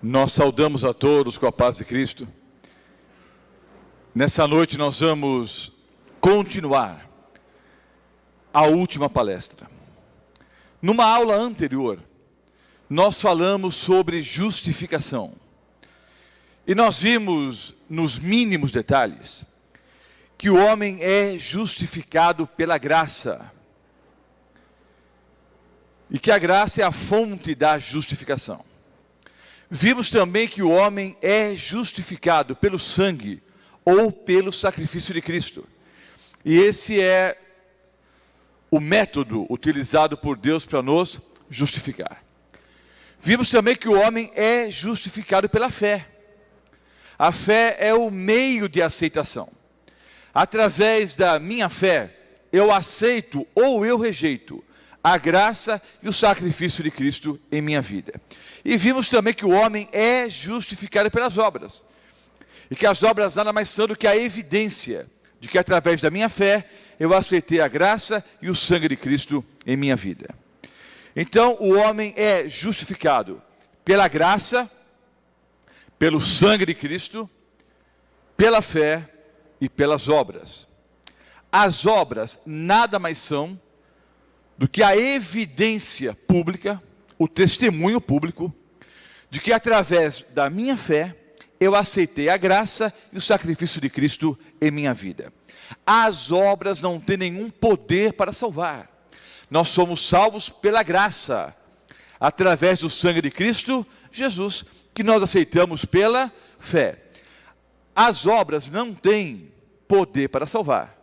Nós saudamos a todos com a paz de Cristo. Nessa noite nós vamos continuar a última palestra. Numa aula anterior, nós falamos sobre justificação. E nós vimos, nos mínimos detalhes, que o homem é justificado pela graça. E que a graça é a fonte da justificação. Vimos também que o homem é justificado pelo sangue ou pelo sacrifício de Cristo. E esse é o método utilizado por Deus para nos justificar. Vimos também que o homem é justificado pela fé. A fé é o meio de aceitação. Através da minha fé, eu aceito ou eu rejeito a graça e o sacrifício de Cristo em minha vida. E vimos também que o homem é justificado pelas obras. E que as obras nada mais são do que a evidência de que através da minha fé, eu aceitei a graça e o sangue de Cristo em minha vida. Então, o homem é justificado pela graça, pelo sangue de Cristo, pela fé e pelas obras. As obras nada mais são do que a evidência pública, o testemunho público, de que através da minha fé, eu aceitei a graça e o sacrifício de Cristo em minha vida. As obras não têm nenhum poder para salvar. Nós somos salvos pela graça, através do sangue de Cristo Jesus, que nós aceitamos pela fé. As obras não têm poder para salvar.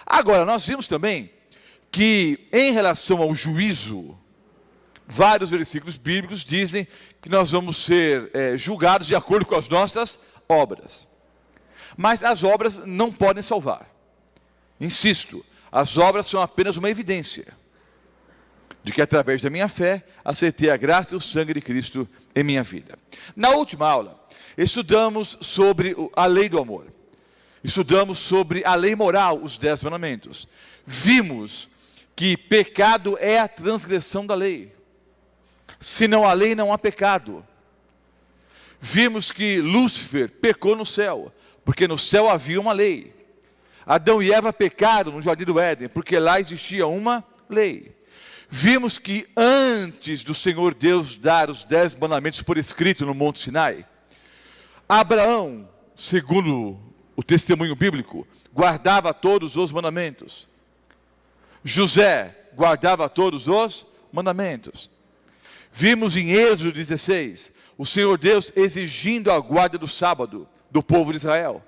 Agora, nós vimos também que em relação ao juízo, vários versículos bíblicos dizem que nós vamos ser julgados de acordo com as nossas obras. Mas as obras não podem salvar. Insisto, as obras são apenas uma evidência de que através da minha fé, aceitei a graça e o sangue de Cristo em minha vida. Na última aula, estudamos sobre a lei do amor. Estudamos sobre a lei moral, os 10 mandamentos. Vimos que pecado é a transgressão da lei. Senão a lei não há pecado. Vimos que Lúcifer pecou no céu, porque no céu havia uma lei. Adão e Eva pecaram no jardim do Éden, porque lá existia uma lei. Vimos que antes do Senhor Deus dar os 10 mandamentos por escrito no Monte Sinai, Abraão, segundo o testemunho bíblico, guardava todos os mandamentos. José guardava todos os mandamentos. Vimos em Êxodo 16, o Senhor Deus exigindo a guarda do sábado do povo de Israel.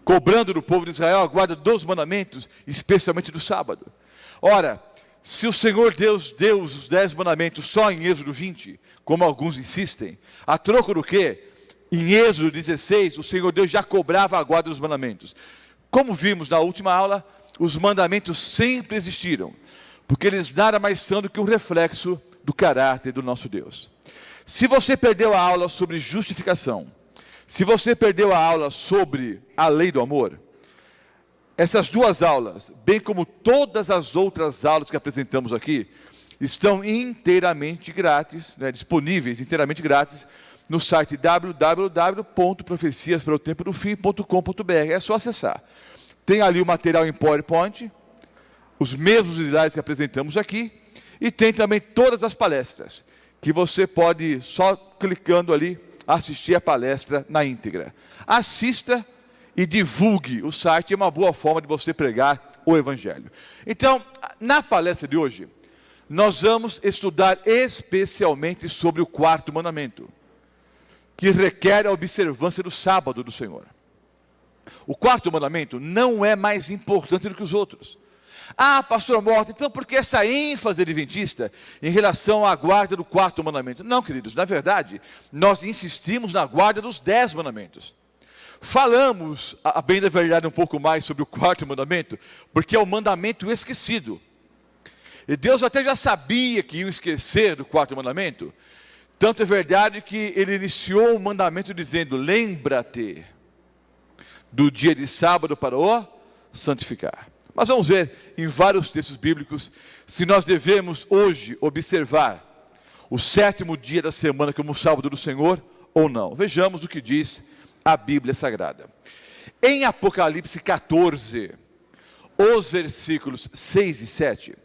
Cobrando do povo de Israel a guarda dos mandamentos, especialmente do sábado. Ora, se o Senhor Deus deu os 10 mandamentos só em Êxodo 20, como alguns insistem, a troco do quê? Em Êxodo 16, o Senhor Deus já cobrava a guarda dos mandamentos. Como vimos na última aula, os mandamentos sempre existiram, porque eles nada mais são do que um reflexo do caráter do nosso Deus. Se você perdeu a aula sobre justificação, se você perdeu a aula sobre a lei do amor, essas duas aulas, bem como todas as outras aulas que apresentamos aqui, estão inteiramente grátis, disponíveis inteiramente grátis, no site www.profeciasparotempodofim.com.br. É só acessar. Tem ali o material em PowerPoint, os mesmos slides que apresentamos aqui, e tem também todas as palestras, que você pode, só clicando ali, assistir a palestra na íntegra. Assista e divulgue o site, é uma boa forma de você pregar o Evangelho. Então, na palestra de hoje, nós vamos estudar especialmente sobre o 4º mandamento, que requer a observância do sábado do Senhor. O 4º mandamento não é mais importante do que os outros. Ah, pastor Morta, então por que essa ênfase adventista em relação à guarda do 4º mandamento? Não, queridos, na verdade, nós insistimos na guarda dos 10 mandamentos. Falamos, a bem da verdade, um pouco mais sobre o 4º mandamento, porque é o mandamento esquecido. E Deus até já sabia que iam esquecer do 4º mandamento. Tanto é verdade que ele iniciou o mandamento dizendo: lembra-te do dia de sábado para o santificar. Mas vamos ver em vários textos bíblicos se nós devemos hoje observar o 7º dia da semana como sábado do Senhor ou não. Vejamos o que diz a Bíblia Sagrada. Em Apocalipse 14, os versículos 6 e 7,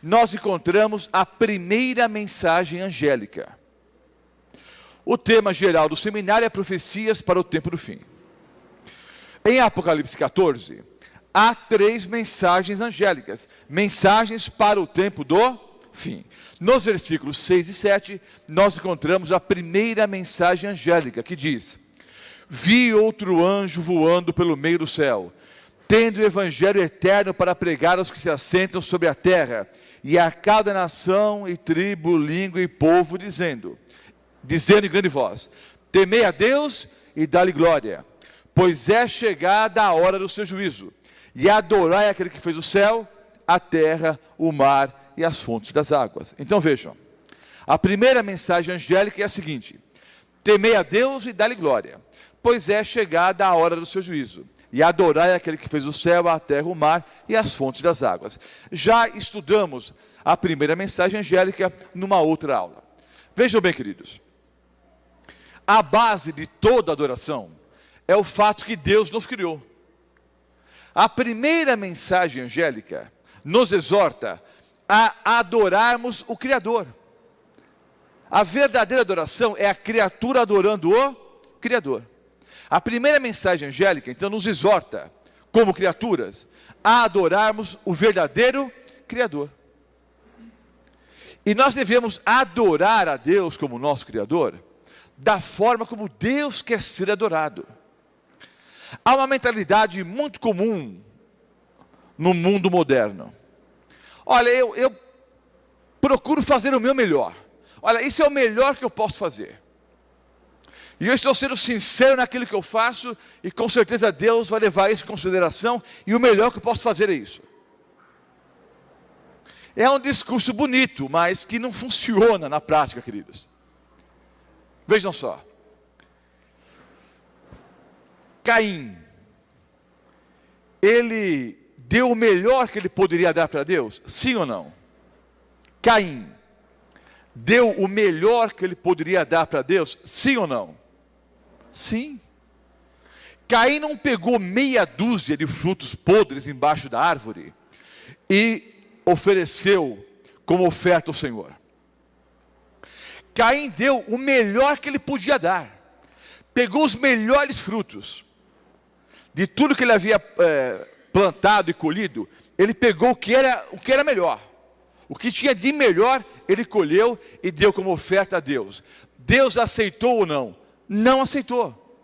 nós encontramos a primeira mensagem angélica. O tema geral do seminário é profecias para o tempo do fim. Em Apocalipse 14, há 3 mensagens angélicas, mensagens para o tempo do fim. Nos versículos 6 e 7, nós encontramos a primeira mensagem angélica, que diz: vi outro anjo voando pelo meio do céu, tendo o evangelho eterno para pregar aos que se assentam sobre a terra, e a cada nação e tribo, língua e povo, dizendo em grande voz: temei a Deus e dá-lhe glória, pois é chegada a hora do seu juízo, e adorai aquele que fez o céu, a terra, o mar e as fontes das águas. Então vejam, a primeira mensagem angélica é a seguinte: temei a Deus e dá-lhe glória, pois é chegada a hora do seu juízo, e adorai aquele que fez o céu, a terra, o mar e as fontes das águas. Já estudamos a primeira mensagem angélica numa outra aula. Vejam bem, queridos, a base de toda adoração é o fato que Deus nos criou. A primeira mensagem angélica nos exorta a adorarmos o Criador. A verdadeira adoração é a criatura adorando o Criador. A primeira mensagem angélica, então, nos exorta, como criaturas, a adorarmos o verdadeiro Criador. E nós devemos adorar a Deus como nosso Criador, da forma como Deus quer ser adorado. Há uma mentalidade muito comum no mundo moderno. Olha, eu procuro fazer o meu melhor. Olha, isso é o melhor que eu posso fazer. E eu estou sendo sincero naquilo que eu faço, e com certeza Deus vai levar isso em consideração, e o melhor que eu posso fazer é isso. É um discurso bonito, mas que não funciona na prática, queridos. Vejam só. Caim, ele deu o melhor que ele poderia dar para Deus? Sim ou não? Caim deu o melhor que ele poderia dar para Deus? Sim ou não? Sim. Caim não pegou meia dúzia de frutos podres embaixo da árvore e ofereceu como oferta ao Senhor. Caim deu o melhor que ele podia dar. Pegou os melhores frutos de tudo que ele havia plantado e colhido. Ele pegou o que era melhor. O que tinha de melhor, ele colheu e deu como oferta a Deus. Deus aceitou ou não? Não aceitou.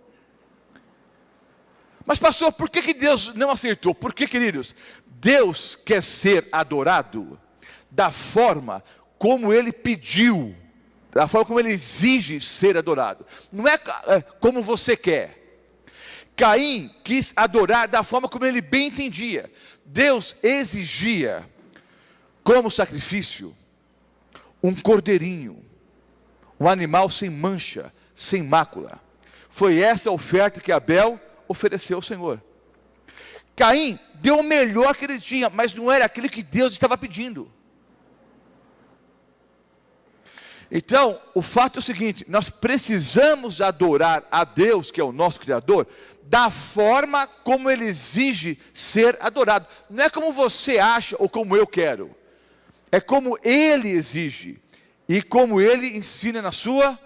Mas pastor, por que Deus não aceitou? Porque, queridos, Deus quer ser adorado da forma como Ele pediu, da forma como Ele exige ser adorado. Não é como você quer. Caim quis adorar da forma como ele bem entendia. Deus exigia como sacrifício um cordeirinho, um animal sem mancha, sem mácula. Foi essa a oferta que Abel ofereceu ao Senhor. Caim deu o melhor que ele tinha, mas não era aquilo que Deus estava pedindo. Então, o fato é o seguinte: nós precisamos adorar a Deus, que é o nosso Criador, da forma como Ele exige ser adorado. Não é como você acha ou como eu quero. É como Ele exige e como Ele ensina na sua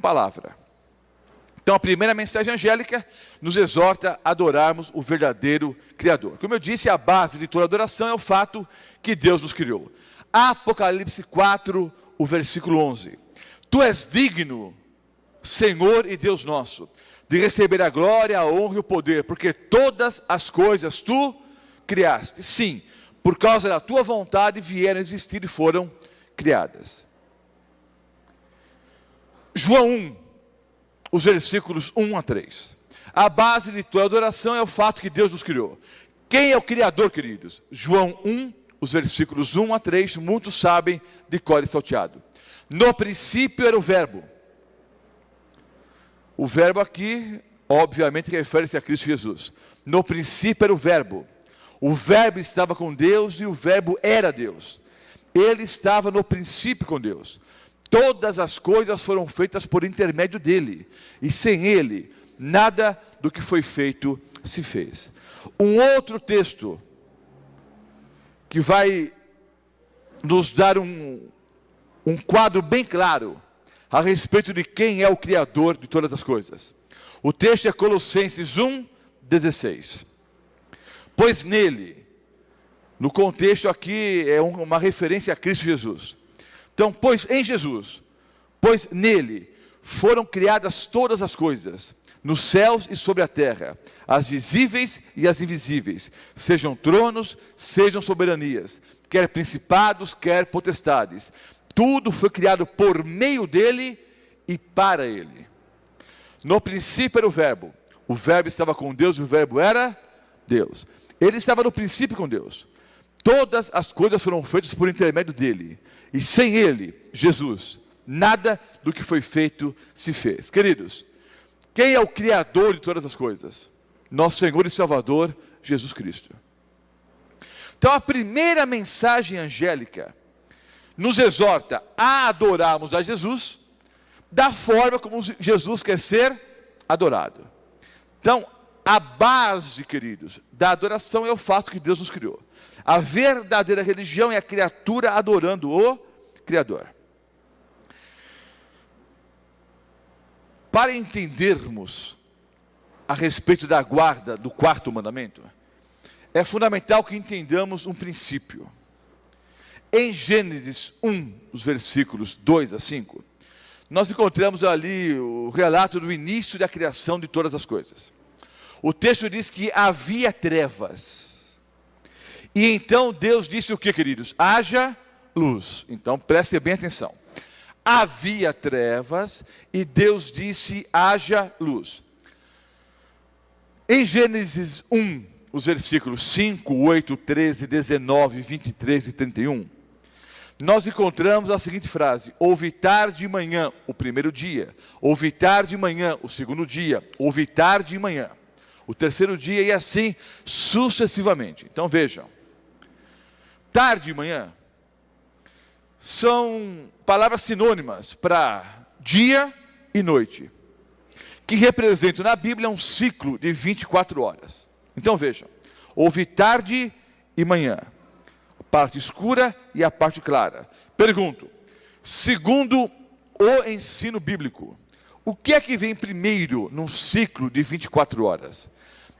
palavra. Então, a primeira mensagem angélica nos exorta a adorarmos o verdadeiro Criador. Como eu disse, a base de toda adoração é o fato que Deus nos criou. Apocalipse 4, o versículo 11. Tu és digno, Senhor e Deus nosso, de receber a glória, a honra e o poder, porque todas as coisas tu criaste. Sim, por causa da tua vontade vieram a existir e foram criadas. João 1, os versículos 1 a 3. A base de toda adoração é o fato que Deus nos criou. Quem é o Criador, queridos? João 1, os versículos 1 a 3, muitos sabem de cor e salteado. No princípio era o verbo. O verbo aqui, obviamente, refere-se a Cristo Jesus. No princípio era o verbo. O verbo estava com Deus e o verbo era Deus. Ele estava no princípio com Deus. Todas as coisas foram feitas por intermédio dele, e sem ele, nada do que foi feito se fez. Um outro texto que vai nos dar um quadro bem claro a respeito de quem é o Criador de todas as coisas. O texto é Colossenses 1:16. Pois nele, no contexto aqui é uma referência a Cristo Jesus. Então, pois em Jesus, pois nele foram criadas todas as coisas, nos céus e sobre a terra, as visíveis e as invisíveis, sejam tronos, sejam soberanias, quer principados, quer potestades. Tudo foi criado por meio dele e para ele. No princípio era o verbo estava com Deus e o verbo era Deus. Ele estava no princípio com Deus. Todas as coisas foram feitas por intermédio dele. E sem ele, Jesus, nada do que foi feito se fez. Queridos, quem é o Criador de todas as coisas? Nosso Senhor e Salvador, Jesus Cristo. Então a primeira mensagem angélica nos exorta a adorarmos a Jesus da forma como Jesus quer ser adorado. Então, a base, queridos, da adoração é o fato que Deus nos criou. A verdadeira religião é a criatura adorando o Criador. Para entendermos a respeito da guarda do quarto mandamento, é fundamental que entendamos um princípio. Em Gênesis 1, os versículos 2-5, nós encontramos ali o relato do início da criação de todas as coisas. O texto diz que havia trevas. E então Deus disse o que, queridos? Haja luz. Então prestem bem atenção. Havia trevas e Deus disse haja luz. Em Gênesis 1, os versículos 5, 8, 13, 19, 23 e 31, nós encontramos a seguinte frase: houve tarde de manhã, o primeiro dia, houve tarde de manhã, o segundo dia, houve tarde de manhã, o terceiro dia, e assim sucessivamente. Então vejam, tarde de manhã são palavras sinônimas para dia e noite, que representam na Bíblia um ciclo de 24 horas. Então vejam, houve tarde e manhã, a parte escura e a parte clara. Pergunto, segundo o ensino bíblico, o que é que vem primeiro num ciclo de 24 horas?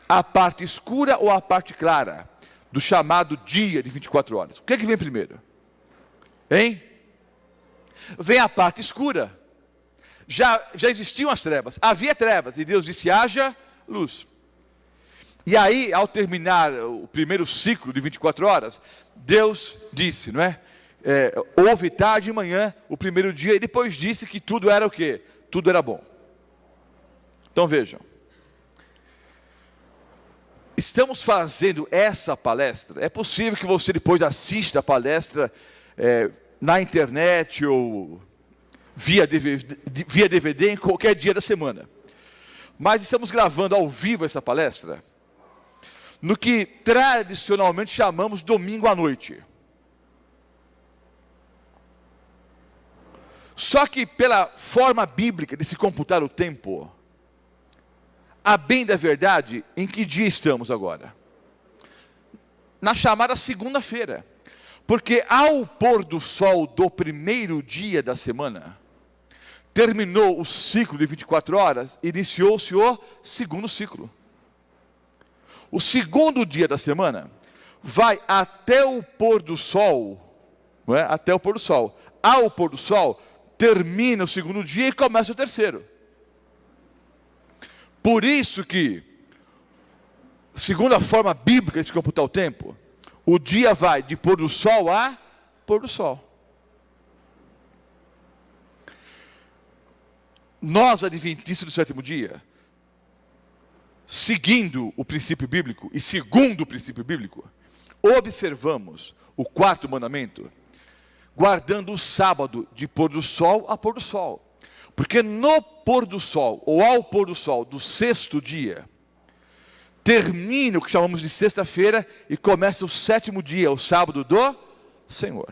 A parte escura ou a parte clara do chamado dia de 24 horas? O que é que vem primeiro? Hein? Vem a parte escura. Já existiam as trevas, havia trevas, e Deus disse haja luz. E aí, ao terminar o primeiro ciclo de 24 horas, Deus disse, não é? Houve tarde e manhã, o primeiro dia, e depois disse que tudo era o quê? Tudo era bom. Então vejam, estamos fazendo essa palestra, é possível que você depois assista a palestra na internet ou via DVD em qualquer dia da semana. Mas estamos gravando ao vivo essa palestra no que tradicionalmente chamamos domingo à noite. Só que pela forma bíblica de se computar o tempo, a bem da verdade, em que dia estamos agora? Na chamada segunda-feira. Porque ao pôr do sol do primeiro dia da semana, terminou o ciclo de 24 horas, iniciou-se o segundo ciclo. O segundo dia da semana vai até o pôr do sol, não é? Até o pôr do sol. Ao pôr do sol, termina o segundo dia e começa o terceiro. Por isso que, segundo a forma bíblica de se computar o tempo, o dia vai de pôr do sol a pôr do sol. Nós, adventistas do sétimo dia, seguindo o princípio bíblico e segundo o princípio bíblico, observamos o quarto mandamento, guardando o sábado de pôr do sol a pôr do sol. Porque no pôr do sol, ou ao pôr do sol do sexto dia, termina o que chamamos de sexta-feira e começa o sétimo dia, o sábado do Senhor.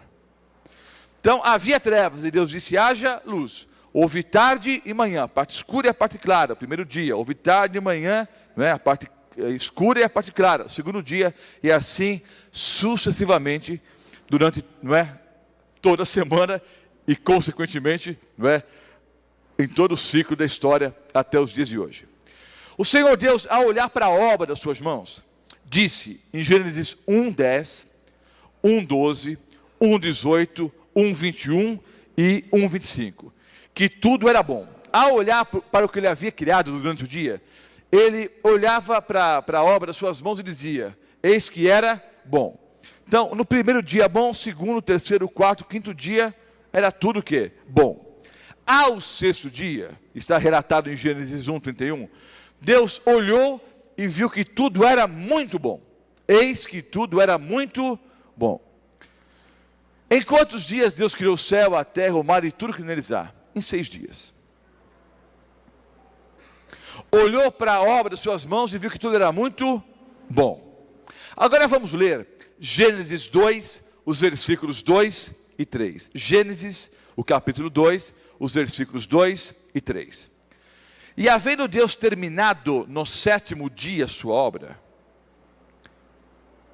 Então havia trevas, e Deus disse: haja luz. Houve tarde e manhã, a parte escura e a parte clara, o primeiro dia. Houve tarde e manhã, não é? A parte escura e a parte clara, o segundo dia, e assim sucessivamente, durante, não é, toda a semana, e consequentemente, não é, em todo o ciclo da história até os dias de hoje. O Senhor Deus, ao olhar para a obra das suas mãos, disse em Gênesis 1:10, 1:12, 1:18, 1:21 e 1:25, que tudo era bom. Ao olhar para o que ele havia criado durante o dia, ele olhava para a obra das suas mãos e dizia: eis que era bom. Então, no primeiro dia bom, segundo, terceiro, quarto, quinto dia, era tudo o quê? Bom. Ao sexto dia, está relatado em Gênesis 1:31, Deus olhou e viu que tudo era muito bom. Eis que tudo era muito bom. Em quantos dias Deus criou o céu, a terra, o mar e tudo que neles há? Em 6 dias. Olhou para a obra das suas mãos e viu que tudo era muito bom. Agora vamos ler Gênesis 2, os versículos 2 e 3. Gênesis, o capítulo 2, os versículos 2 e 3. E havendo Deus terminado no 7º dia sua obra.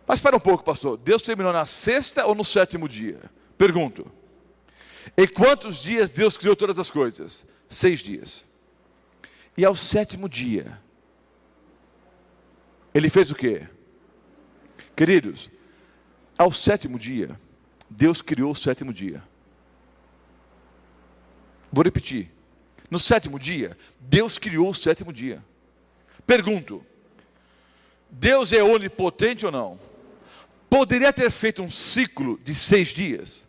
Mas espera um pouco, pastor. Deus terminou na 6ª ou no 7º dia? Pergunto. Em quantos dias Deus criou todas as coisas? 6 dias. E ao 7º dia, Ele fez o quê? Queridos, ao 7º dia, Deus criou o 7º dia. Vou repetir. No 7º dia, Deus criou o 7º dia. Pergunto, Deus é onipotente ou não? Poderia ter feito um ciclo de 6 dias,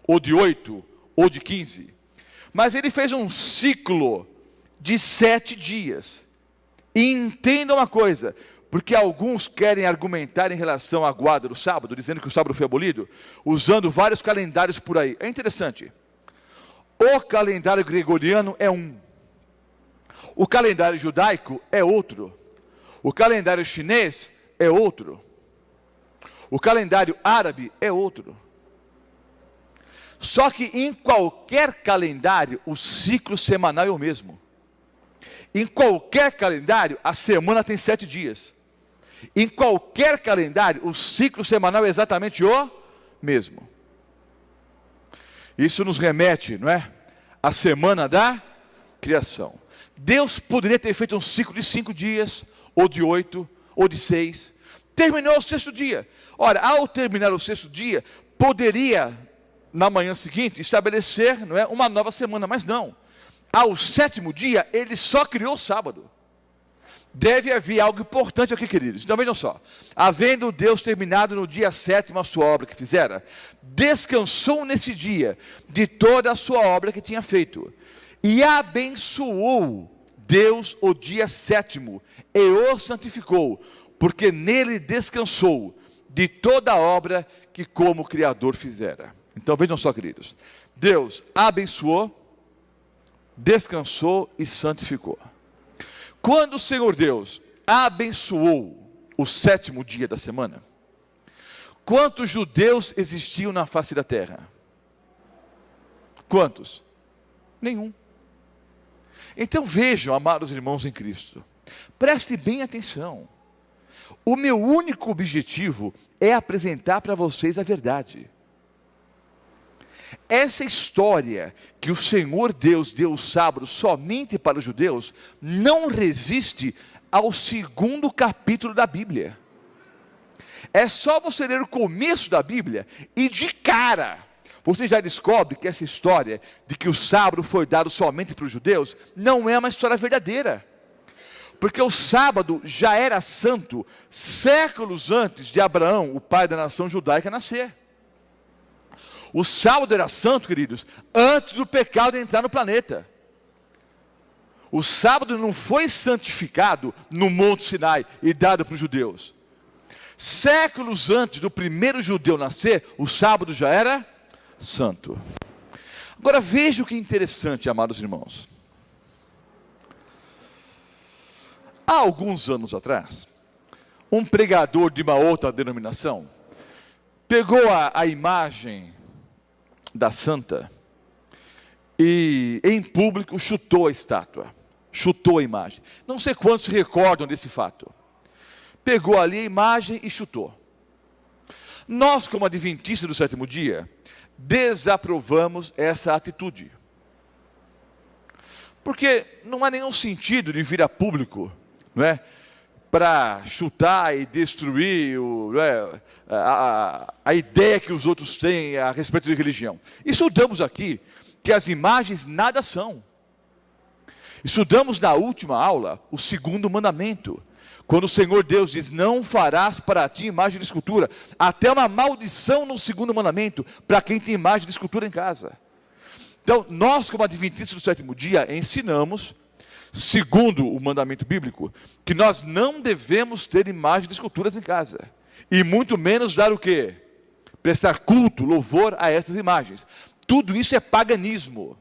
ou de 8, ou de 15, mas Ele fez um ciclo de 7 dias. E entenda uma coisa, porque alguns querem argumentar em relação à guarda do sábado, dizendo que o sábado foi abolido, usando vários calendários por aí. É interessante. O calendário gregoriano é um. O calendário judaico é outro. O calendário chinês é outro. O calendário árabe é outro. Só que em qualquer calendário, o ciclo semanal é o mesmo. Em qualquer calendário, a semana tem 7 dias. Em qualquer calendário, o ciclo semanal é exatamente o mesmo. Isso nos remete, não é? A semana da criação. Deus poderia ter feito um ciclo de 5 dias, ou de 8, ou de 6. Terminou o 6º dia. Ora, ao terminar o 6º dia, poderia, na manhã seguinte, estabelecer, não é, uma nova semana, mas não. Ao 7º dia, Ele só criou o sábado. Deve haver algo importante aqui, queridos. Então vejam só. Havendo Deus terminado no dia 7º a sua obra que fizera, descansou nesse dia de toda a sua obra que tinha feito. E abençoou Deus o dia 7º e o santificou, porque nele descansou de toda a obra que como Criador fizera. Então vejam só, queridos. Deus abençoou, descansou e santificou. Quando o Senhor Deus abençoou o 7º dia da semana, quantos judeus existiam na face da terra? Quantos? Nenhum. Então vejam, amados irmãos em Cristo, preste bem atenção. O meu único objetivo é apresentar para vocês a verdade. Essa história que o Senhor Deus deu o sábado somente para os judeus, não resiste ao 2º capítulo da Bíblia. É só você ler o começo da Bíblia e de cara, você já descobre que essa história de que o sábado foi dado somente para os judeus, não é uma história verdadeira. Porque o sábado já era santo séculos antes de Abraão, o pai da nação judaica, nascer. O sábado era santo, queridos, antes do pecado entrar no planeta. O sábado não foi santificado no Monte Sinai e dado para os judeus. Séculos antes do primeiro judeu nascer, o sábado já era santo. Agora veja o que é interessante, amados irmãos. Há alguns anos atrás, um pregador de uma outra denominação pegou a imagem da santa e em público chutou a estátua, chutou a imagem. Não sei quantos se recordam desse fato. Pegou ali a imagem e chutou. Nós, como adventistas do sétimo dia, desaprovamos essa atitude. Porque não há nenhum sentido de vir a público, não é, para chutar e destruir a ideia que os outros têm a respeito de religião. Estudamos aqui que as imagens nada são. Estudamos na última aula o segundo mandamento, quando o Senhor Deus diz: não farás para ti imagem de escultura. Até uma maldição no segundo mandamento para quem tem imagem de escultura em casa. Então, nós, como adventistas do sétimo dia, ensinamos, segundo o mandamento bíblico, que nós não devemos ter imagem de esculturas em casa. E muito menos dar o quê? Prestar culto, louvor a essas imagens. Tudo isso é paganismo,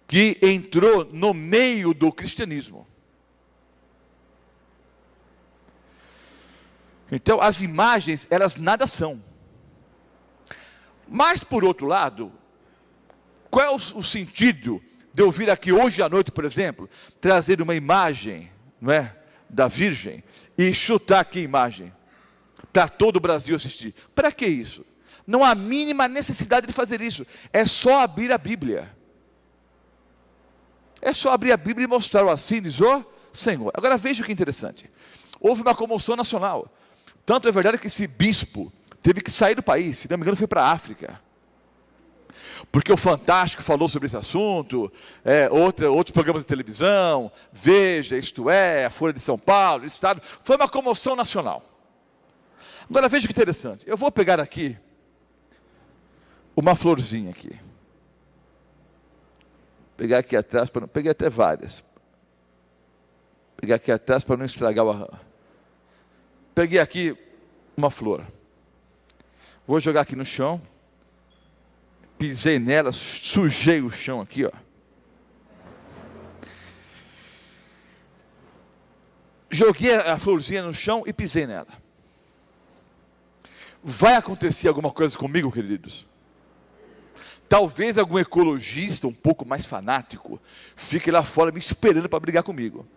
que entrou no meio do cristianismo. Então, as imagens, elas nada são. Mas, por outro lado, qual é o sentido de eu vir aqui hoje à noite, por exemplo, trazer uma imagem, não é, da Virgem e chutar aqui a imagem para todo o Brasil assistir? Para que isso? Não há a mínima necessidade de fazer isso. É só abrir a Bíblia. É só abrir a Bíblia e mostrar o assínios, o Senhor. Agora veja o que é interessante. Houve uma comoção nacional. Tanto é verdade que esse bispo teve que sair do país, se não me engano foi para a África. Porque o Fantástico falou sobre esse assunto, outros programas de televisão, Veja, Isto É, a Folha de São Paulo, o Estado. Foi uma comoção nacional. Agora veja que interessante. Eu vou pegar aqui uma florzinha aqui. Pegar aqui atrás, peguei até várias. Pegar aqui atrás para não estragar o arranjo. Peguei aqui uma flor. Vou jogar aqui no chão. Pisei nela, sujei o chão aqui, ó. Joguei a florzinha no chão e pisei nela. Vai acontecer alguma coisa comigo, queridos? Talvez algum ecologista um pouco mais fanático fique lá fora me esperando para brigar comigo.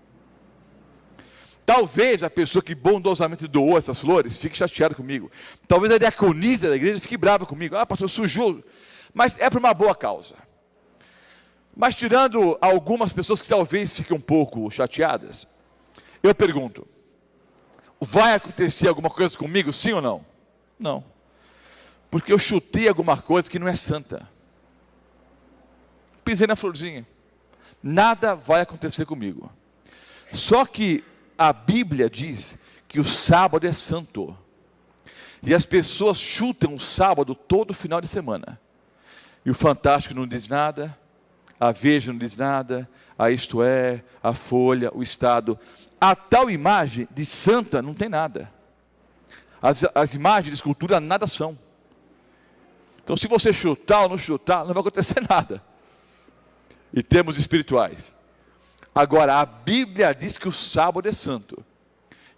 Talvez a pessoa que bondosamente doou essas flores fique chateada comigo. Talvez a diaconisa da igreja fique brava comigo. Ah, pastor, sujou. Mas é por uma boa causa. Mas tirando algumas pessoas que talvez fiquem um pouco chateadas, eu pergunto: vai acontecer alguma coisa comigo, sim ou não? Não. Porque eu chutei alguma coisa que não é santa. Pisei na florzinha. Nada vai acontecer comigo. Só que a Bíblia diz que o sábado é santo. E as pessoas chutam o sábado todo final de semana. E o Fantástico não diz nada, a Veja não diz nada, a Isto É, a Folha, o Estado. A tal imagem de santa não tem nada. As imagens de escultura nada são. Então, se você chutar ou não chutar, não vai acontecer nada. Em termos espirituais. Agora, a Bíblia diz que o sábado é santo.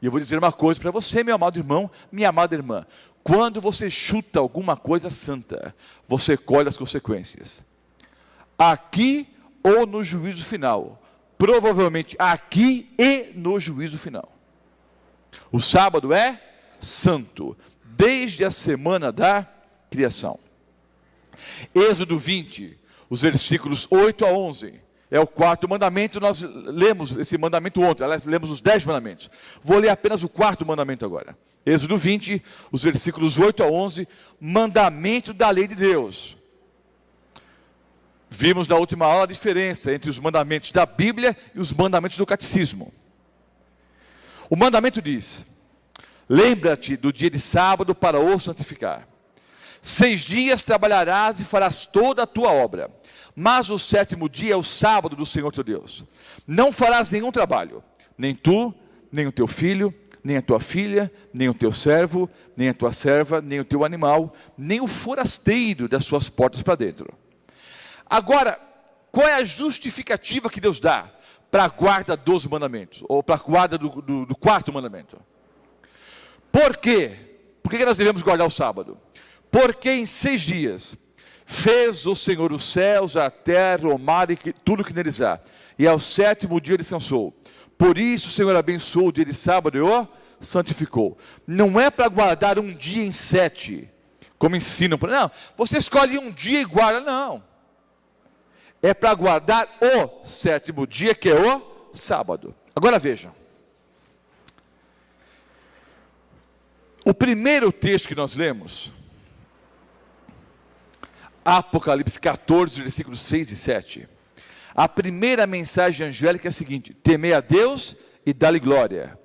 E eu vou dizer uma coisa para você, meu amado irmão, minha amada irmã. Quando você chuta alguma coisa santa, você colhe as consequências. Aqui ou no juízo final. Provavelmente aqui e no juízo final. O sábado é santo, desde a semana da criação. Êxodo 20, os versículos 8 a 11. É o quarto mandamento, nós lemos esse mandamento ontem, aliás, lemos os 10 mandamentos. Vou ler apenas o quarto mandamento agora. Êxodo 20, os versículos 8 a 11, mandamento da lei de Deus. Vimos na última aula a diferença entre os mandamentos da Bíblia e os mandamentos do catecismo. O mandamento diz: lembra-te do dia de sábado para o santificar. 6 dias trabalharás e farás toda a tua obra, mas o 7º dia é o sábado do Senhor teu Deus. Não farás nenhum trabalho, nem tu, nem o teu filho, nem a tua filha, nem o teu servo, nem a tua serva, nem o teu animal, nem o forasteiro das suas portas para dentro. Agora, qual é a justificativa que Deus dá para a guarda dos mandamentos, ou para a guarda do quarto mandamento? Por quê? Por que nós devemos guardar o sábado? Porque em 6 dias Fez o Senhor os céus, a terra, o mar e tudo que neles há. E ao sétimo dia descansou. Por isso o Senhor abençoou o dia de sábado e o santificou. Não é para guardar um dia em 7, como ensinam. Não, você escolhe um dia e guarda, não. É para guardar o sétimo dia, que é o sábado. Agora veja. O primeiro texto que nós lemos, Apocalipse 14, versículos 6 e 7. A primeira mensagem angélica é a seguinte: temei a Deus e dá-lhe glória,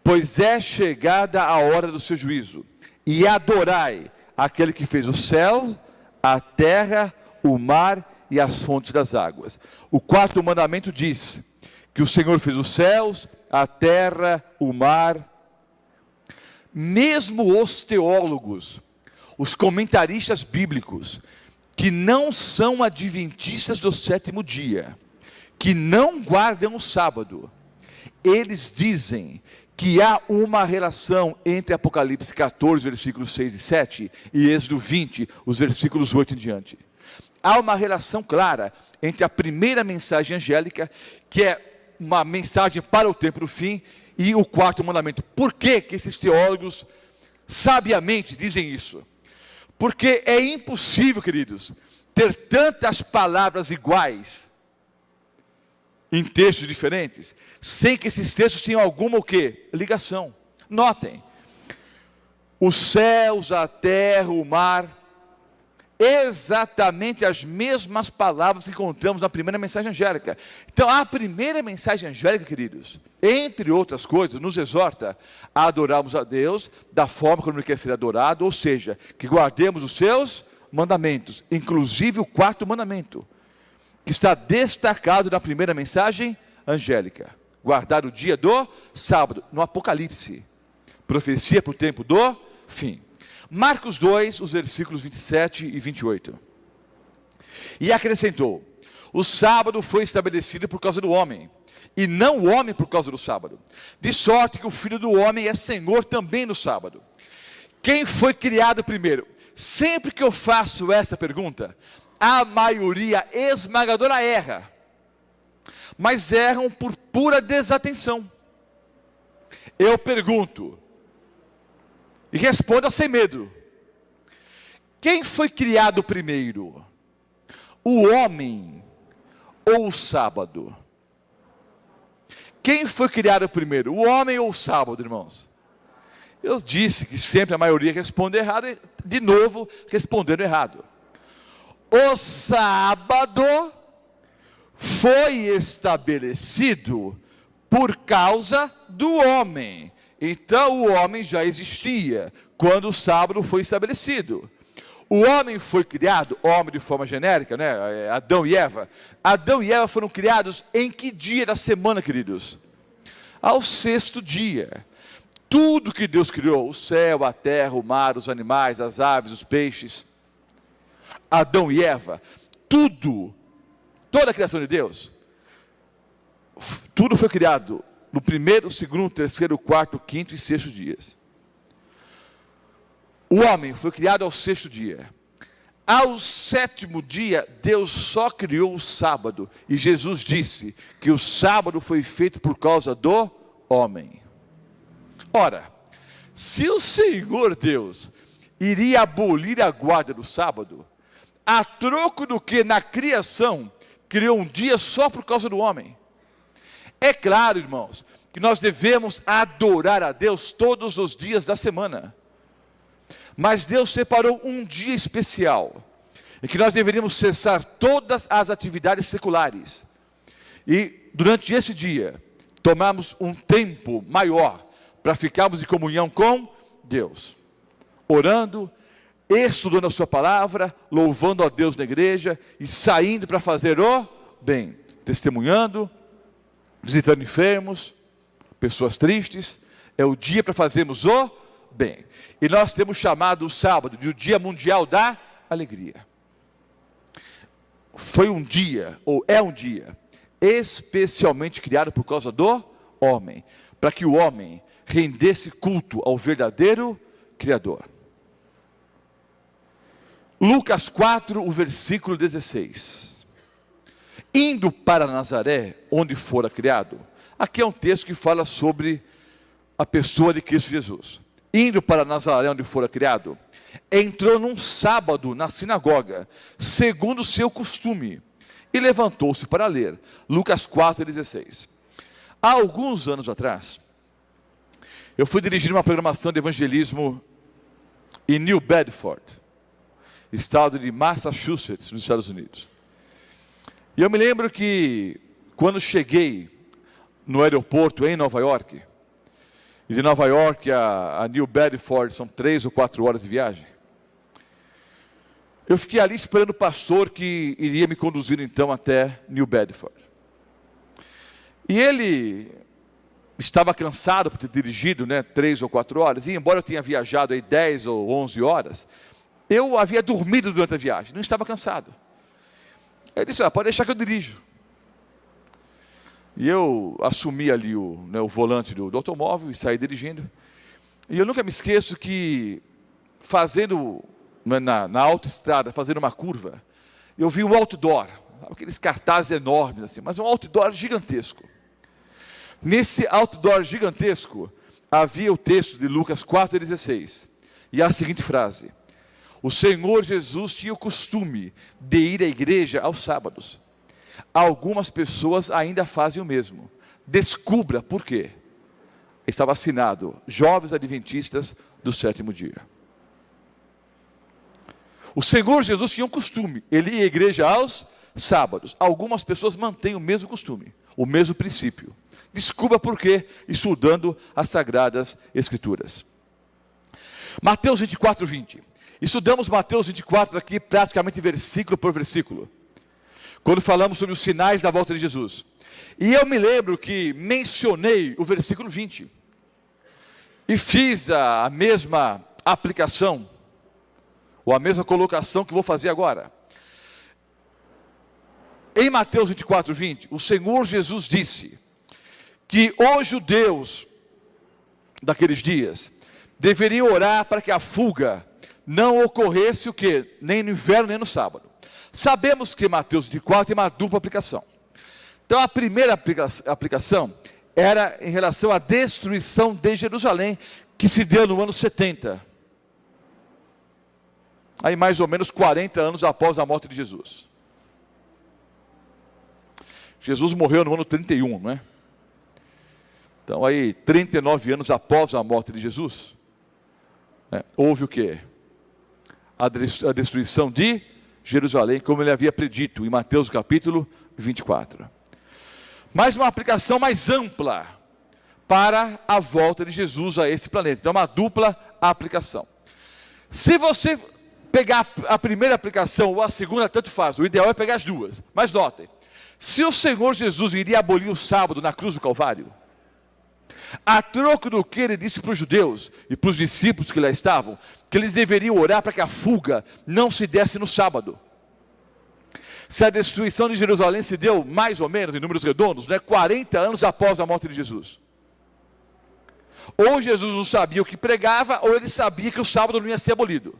pois é chegada a hora do seu juízo, e adorai aquele que fez o céu, a terra, o mar e as fontes das águas. O quarto mandamento diz que o Senhor fez os céus, a terra, o mar. Mesmo os teólogos, os comentaristas bíblicos, que não são adventistas do sétimo dia, que não guardam o sábado, eles dizem que há uma relação entre Apocalipse 14, versículos 6 e 7, e Êxodo 20, os versículos 8 em diante. Há uma relação clara entre a primeira mensagem angélica, que é uma mensagem para o tempo do fim, e o quarto mandamento. Por que que esses teólogos sabiamente dizem isso? Porque é impossível, queridos, ter tantas palavras iguais em textos diferentes, sem que esses textos tenham alguma o quê? Ligação. Notem, os céus, a terra, o mar, exatamente as mesmas palavras que encontramos na primeira mensagem angélica. Então, a primeira mensagem angélica, queridos, entre outras coisas, nos exorta a adorarmos a Deus da forma como Ele quer ser adorado, ou seja, que guardemos os seus mandamentos, inclusive o quarto mandamento, que está destacado na primeira mensagem angélica: guardar o dia do sábado, no Apocalipse, profecia para o tempo do fim. Marcos 2, os versículos 27 e 28. E acrescentou: o sábado foi estabelecido por causa do homem, e não o homem por causa do sábado, de sorte que o Filho do homem é Senhor também no sábado. Quem foi criado primeiro? Sempre que eu faço essa pergunta, a maioria esmagadora erra, mas erram por pura desatenção. Eu pergunto, e responda sem medo: quem foi criado primeiro? O homem ou o sábado? Quem foi criado primeiro? O homem ou o sábado, irmãos? Eu disse que sempre a maioria responde errado, e de novo responderam errado. O sábado foi estabelecido por causa do homem. Então o homem já existia quando o sábado foi estabelecido. O homem foi criado, homem de forma genérica, né? Adão e Eva. Adão e Eva foram criados em que dia da semana, queridos? Ao sexto dia. Tudo que Deus criou, o céu, a terra, o mar, os animais, as aves, os peixes, Adão e Eva, tudo, toda a criação de Deus, tudo foi criado no primeiro, segundo, terceiro, quarto, quinto e sexto dias. O homem foi criado ao sexto dia. Ao sétimo dia, Deus só criou o sábado. E Jesus disse que o sábado foi feito por causa do homem. Ora, se o Senhor Deus iria abolir a guarda do sábado, a troco do que na criação criou um dia só por causa do homem. É claro, irmãos, que nós devemos adorar a Deus todos os dias da semana. Mas Deus separou um dia especial, em que nós deveríamos cessar todas as atividades seculares. E durante esse dia, tomarmos um tempo maior para ficarmos em comunhão com Deus. Orando, estudando a sua palavra, louvando a Deus na igreja e saindo para fazer o bem. Testemunhando, visitando enfermos, pessoas tristes. É o dia para fazermos o bem. E nós temos chamado o sábado de o Dia Mundial da Alegria. Foi um dia, ou é um dia, especialmente criado por causa do homem, para que o homem rendesse culto ao verdadeiro Criador. Lucas 4, o versículo 16. Indo para Nazaré, onde fora criado. Aqui é um texto que fala sobre a pessoa de Cristo Jesus. Indo para Nazaré, onde fora criado, entrou num sábado na sinagoga, segundo o seu costume, e levantou-se para ler. Lucas 4,16. Há alguns anos atrás, eu fui dirigir uma programação de evangelismo em New Bedford, estado de Massachusetts, nos Estados Unidos. E eu me lembro que, quando cheguei no aeroporto em Nova York, e de Nova York a New Bedford são 3 ou 4 horas de viagem, eu fiquei ali esperando o pastor que iria me conduzir então até New Bedford. E ele estava cansado por ter dirigido 3 ou 4 horas, e embora eu tenha viajado aí 10 ou 11 horas, eu havia dormido durante a viagem, não estava cansado. Ele disse, pode deixar que eu dirijo. E eu assumi ali o volante do automóvel e saí dirigindo. E eu nunca me esqueço que, fazendo na autoestrada, fazendo uma curva, eu vi um outdoor, aqueles cartazes enormes assim, mas um outdoor gigantesco. Nesse outdoor gigantesco, havia o texto de Lucas 4,16, e a seguinte frase: o Senhor Jesus tinha o costume de ir à igreja aos sábados. Algumas pessoas ainda fazem o mesmo. Descubra por quê. Estava assinado, Jovens Adventistas do Sétimo Dia. O Senhor Jesus tinha um costume, ele ia à igreja aos sábados. Algumas pessoas mantêm o mesmo costume, o mesmo princípio. Descubra por quê, estudando as Sagradas Escrituras. Mateus 24, 20. Estudamos Mateus 24 aqui praticamente versículo por versículo, quando falamos sobre os sinais da volta de Jesus. E eu me lembro que mencionei o versículo 20, e fiz a mesma aplicação, ou a mesma colocação que vou fazer agora. Em Mateus 24, 20, o Senhor Jesus disse que os judeus daqueles dias deveriam orar para que a fuga não ocorresse o quê? Nem no inverno, nem no sábado. Sabemos que Mateus 24 tem uma dupla aplicação. Então a primeira aplicação era em relação à destruição de Jerusalém, que se deu no ano 70. Aí mais ou menos 40 anos após a morte de Jesus. Jesus morreu no ano 31, não é? Então aí 39 anos após a morte de Jesus, houve o quê? A destruição de Jerusalém, como ele havia predito em Mateus capítulo 24. Mas uma aplicação mais ampla para a volta de Jesus a esse planeta. Então, uma dupla aplicação. Se você pegar a primeira aplicação ou a segunda, tanto faz. O ideal é pegar as duas. Mas notem, se o Senhor Jesus iria abolir o sábado na cruz do Calvário, a troco do que ele disse para os judeus e para os discípulos que lá estavam, que eles deveriam orar para que a fuga não se desse no sábado. Se a destruição de Jerusalém se deu mais ou menos, em números redondos, 40 anos após a morte de Jesus. Ou Jesus não sabia o que pregava, ou ele sabia que o sábado não ia ser abolido.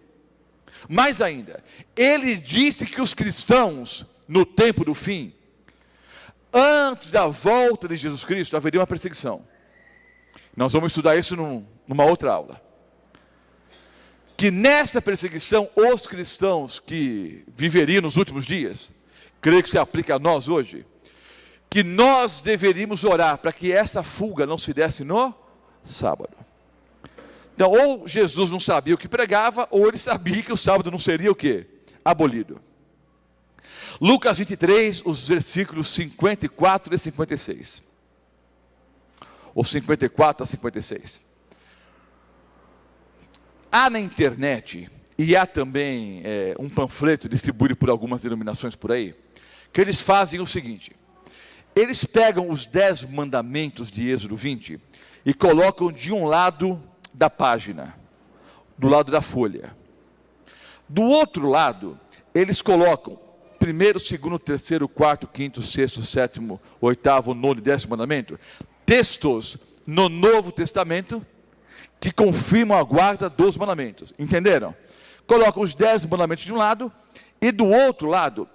Mais ainda, ele disse que os cristãos, no tempo do fim, antes da volta de Jesus Cristo, haveria uma perseguição. Nós vamos estudar isso numa outra aula. Que nessa perseguição, os cristãos que viveriam nos últimos dias, creio que se aplica a nós hoje, que nós deveríamos orar para que essa fuga não se desse no sábado. Então, ou Jesus não sabia o que pregava, ou ele sabia que o sábado não seria o quê? Abolido. Lucas 23, os versículos 54 e 56. Ou 54 a 56. Há na internet, e há também um panfleto distribuído por algumas denominações por aí, que eles fazem o seguinte: eles pegam os 10 mandamentos de Êxodo 20 e colocam de um lado da página, do lado da folha. Do outro lado, eles colocam primeiro, segundo, terceiro, quarto, quinto, sexto, sétimo, oitavo, nono e 10º mandamento, textos no Novo Testamento que confirmam a guarda dos mandamentos. Entenderam? coloca os 10 mandamentos de um lado, e do outro lado,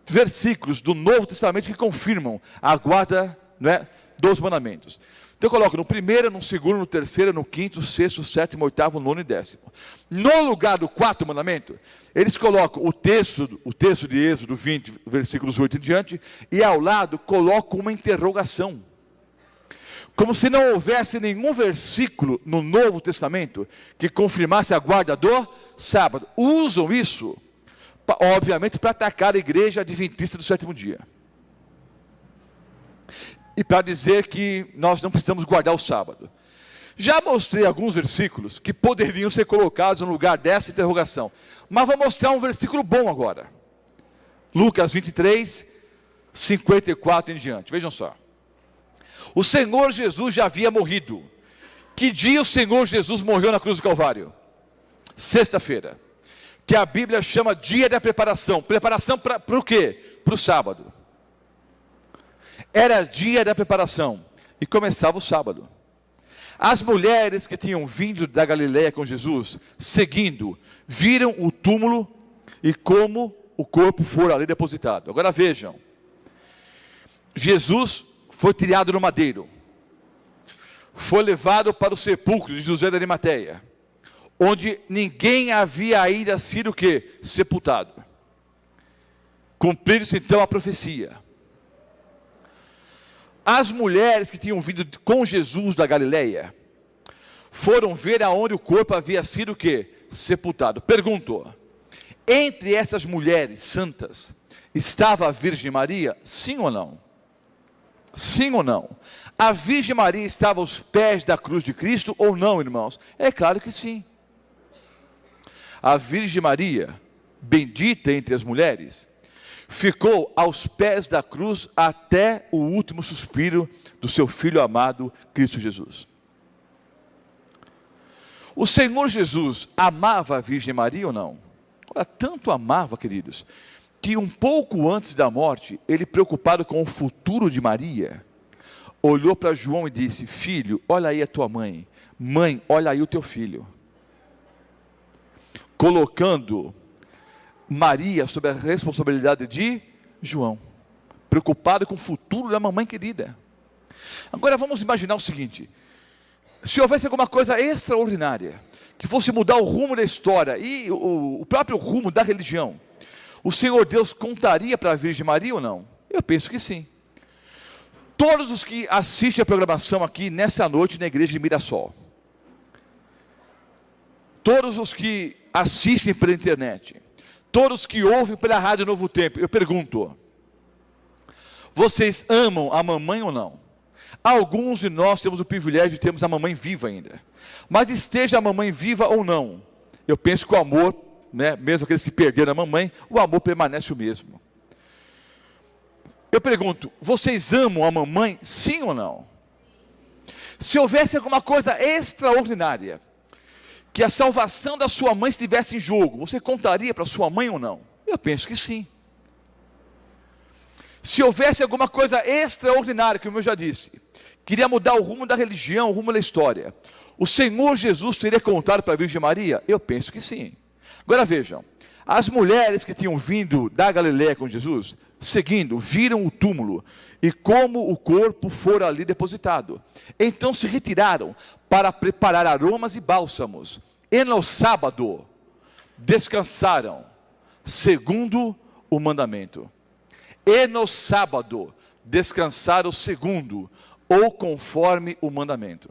versículos do Novo Testamento que confirmam a guarda, né, dos mandamentos. Então eu coloco no primeiro, no segundo, no terceiro, no quinto, sexto, sétimo, oitavo, nono e décimo. No lugar do quarto mandamento, eles colocam o texto de Êxodo 20, versículos 8 em diante, e ao lado colocam uma interrogação. Como se não houvesse nenhum versículo no Novo Testamento que confirmasse a guarda do sábado. Usam isso, obviamente, para atacar a igreja adventista do sétimo dia. E para dizer que nós não precisamos guardar o sábado. Já mostrei alguns versículos que poderiam ser colocados no lugar dessa interrogação. Mas vou mostrar um versículo bom agora. Lucas 23, 54 em diante. Vejam só. O Senhor Jesus já havia morrido. Que dia o Senhor Jesus morreu na cruz do Calvário? Sexta-feira. Que a Bíblia chama dia da preparação. Preparação para o quê? Para o sábado. Era dia da preparação. E começava o sábado. As mulheres que tinham vindo da Galileia com Jesus, seguindo, viram o túmulo e como o corpo fora ali depositado. Agora vejam. Jesus foi tirado no madeiro, foi levado para o sepulcro de José de Arimateia, onde ninguém havia ainda sido o quê? Sepultado. Cumpriu-se então a profecia. As mulheres que tinham vindo com Jesus da Galileia, foram ver aonde o corpo havia sido o quê? Sepultado. Pergunto, entre essas mulheres santas, estava a Virgem Maria? Sim ou não? Sim ou não? A Virgem Maria estava aos pés da cruz de Cristo ou não, irmãos? É claro que sim. A Virgem Maria, bendita entre as mulheres, ficou aos pés da cruz até o último suspiro do seu Filho amado, Cristo Jesus. O Senhor Jesus amava a Virgem Maria ou não? Olha, tanto amava, queridos, que um pouco antes da morte, ele preocupado com o futuro de Maria, olhou para João e disse: filho, olha aí a tua mãe, mãe, olha aí o teu filho, colocando Maria sob a responsabilidade de João, preocupado com o futuro da mamãe querida. Agora vamos imaginar o seguinte: se houvesse alguma coisa extraordinária, que fosse mudar o rumo da história, e o próprio rumo da religião, o Senhor Deus contaria para a Virgem Maria ou não? Eu penso que sim. Todos os que assistem a programação aqui nessa noite na igreja de Mirassol, todos os que assistem pela internet, todos que ouvem pela Rádio Novo Tempo, eu pergunto, vocês amam a mamãe ou não? Alguns de nós temos o privilégio de termos a mamãe viva ainda, mas esteja a mamãe viva ou não, eu penso que o amor, né, mesmo aqueles que perderam a mamãe, o amor permanece o mesmo. Eu pergunto, vocês amam a mamãe, sim ou não? Se houvesse alguma coisa extraordinária, que a salvação da sua mãe estivesse em jogo, você contaria para sua mãe ou não? Eu penso que sim. Se houvesse alguma coisa extraordinária, como eu já disse, queria mudar o rumo da religião, o rumo da história, o Senhor Jesus teria contado para a Virgem Maria? Eu penso que sim. Agora vejam, as mulheres que tinham vindo da Galileia com Jesus, seguindo, viram o túmulo e como o corpo fora ali depositado. Então se retiraram para preparar aromas e bálsamos. E no sábado descansaram, segundo o mandamento. E no sábado descansaram segundo ou conforme o mandamento.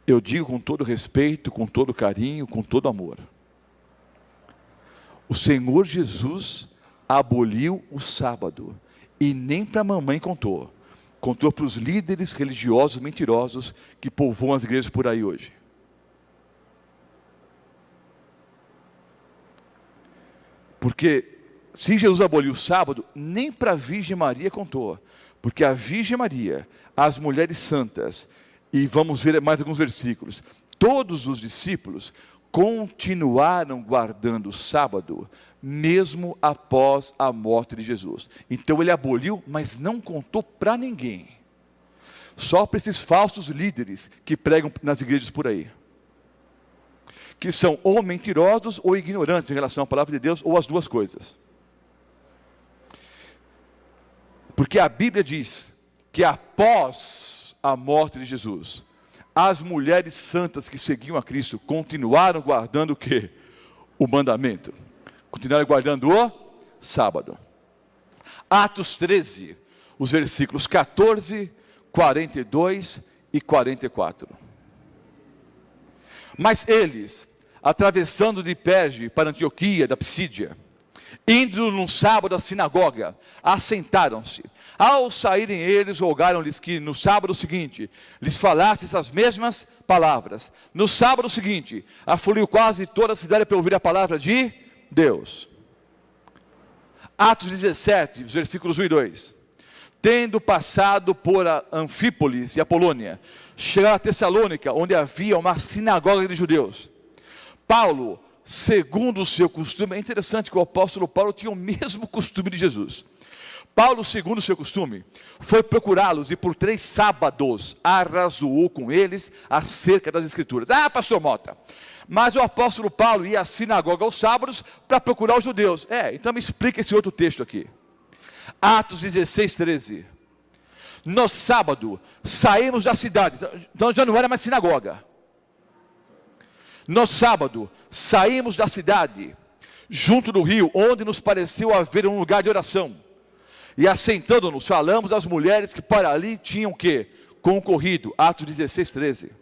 Eu digo com todo respeito, com todo carinho, com todo amor. O Senhor Jesus aboliu o sábado e nem para a mamãe contou. Contou para os líderes religiosos mentirosos que povoam as igrejas por aí hoje. Porque se Jesus aboliu o sábado, nem para a Virgem Maria contou. Porque a Virgem Maria, as mulheres santas, e vamos ver mais alguns versículos, todos os discípulos continuaram guardando o sábado, mesmo após a morte de Jesus. Então ele aboliu, mas não contou para ninguém. Só para esses falsos líderes que pregam nas igrejas por aí. que são ou mentirosos ou ignorantes em relação à palavra de Deus, ou as duas coisas. Porque a Bíblia diz que após a morte de Jesus, as mulheres santas que seguiam a Cristo continuaram guardando o quê? O mandamento. Continuaram guardando o sábado. Atos 13, os versículos 14, 42 e 44. Mas eles, atravessando de Perge para Antioquia da Psídia, indo num sábado à sinagoga, assentaram-se. Ao saírem eles, rogaram-lhes que no sábado seguinte lhes falasse essas mesmas palavras. No sábado seguinte, afluiu quase toda a cidade para ouvir a palavra de Deus. Atos 17, versículos 1 e 2. Tendo passado por Anfípolis e Apolônia, chegaram a Tessalônica, onde havia uma sinagoga de judeus. Paulo, segundo o seu costume, é interessante que o apóstolo Paulo tinha o mesmo costume de Jesus. Paulo, segundo o seu costume, foi procurá-los e por 3 sábados arrazoou com eles acerca das Escrituras. Ah, pastor Mota, mas o apóstolo Paulo ia à sinagoga aos sábados para procurar os judeus. Então me explica esse outro texto aqui. Atos 16, 13. No sábado, saímos da cidade, então já não era mais sinagoga. No sábado, saímos da cidade, junto do rio, onde nos pareceu haver um lugar de oração. E assentando-nos, falamos às mulheres que para ali tinham o quê? Concorrido. Atos 16, 13.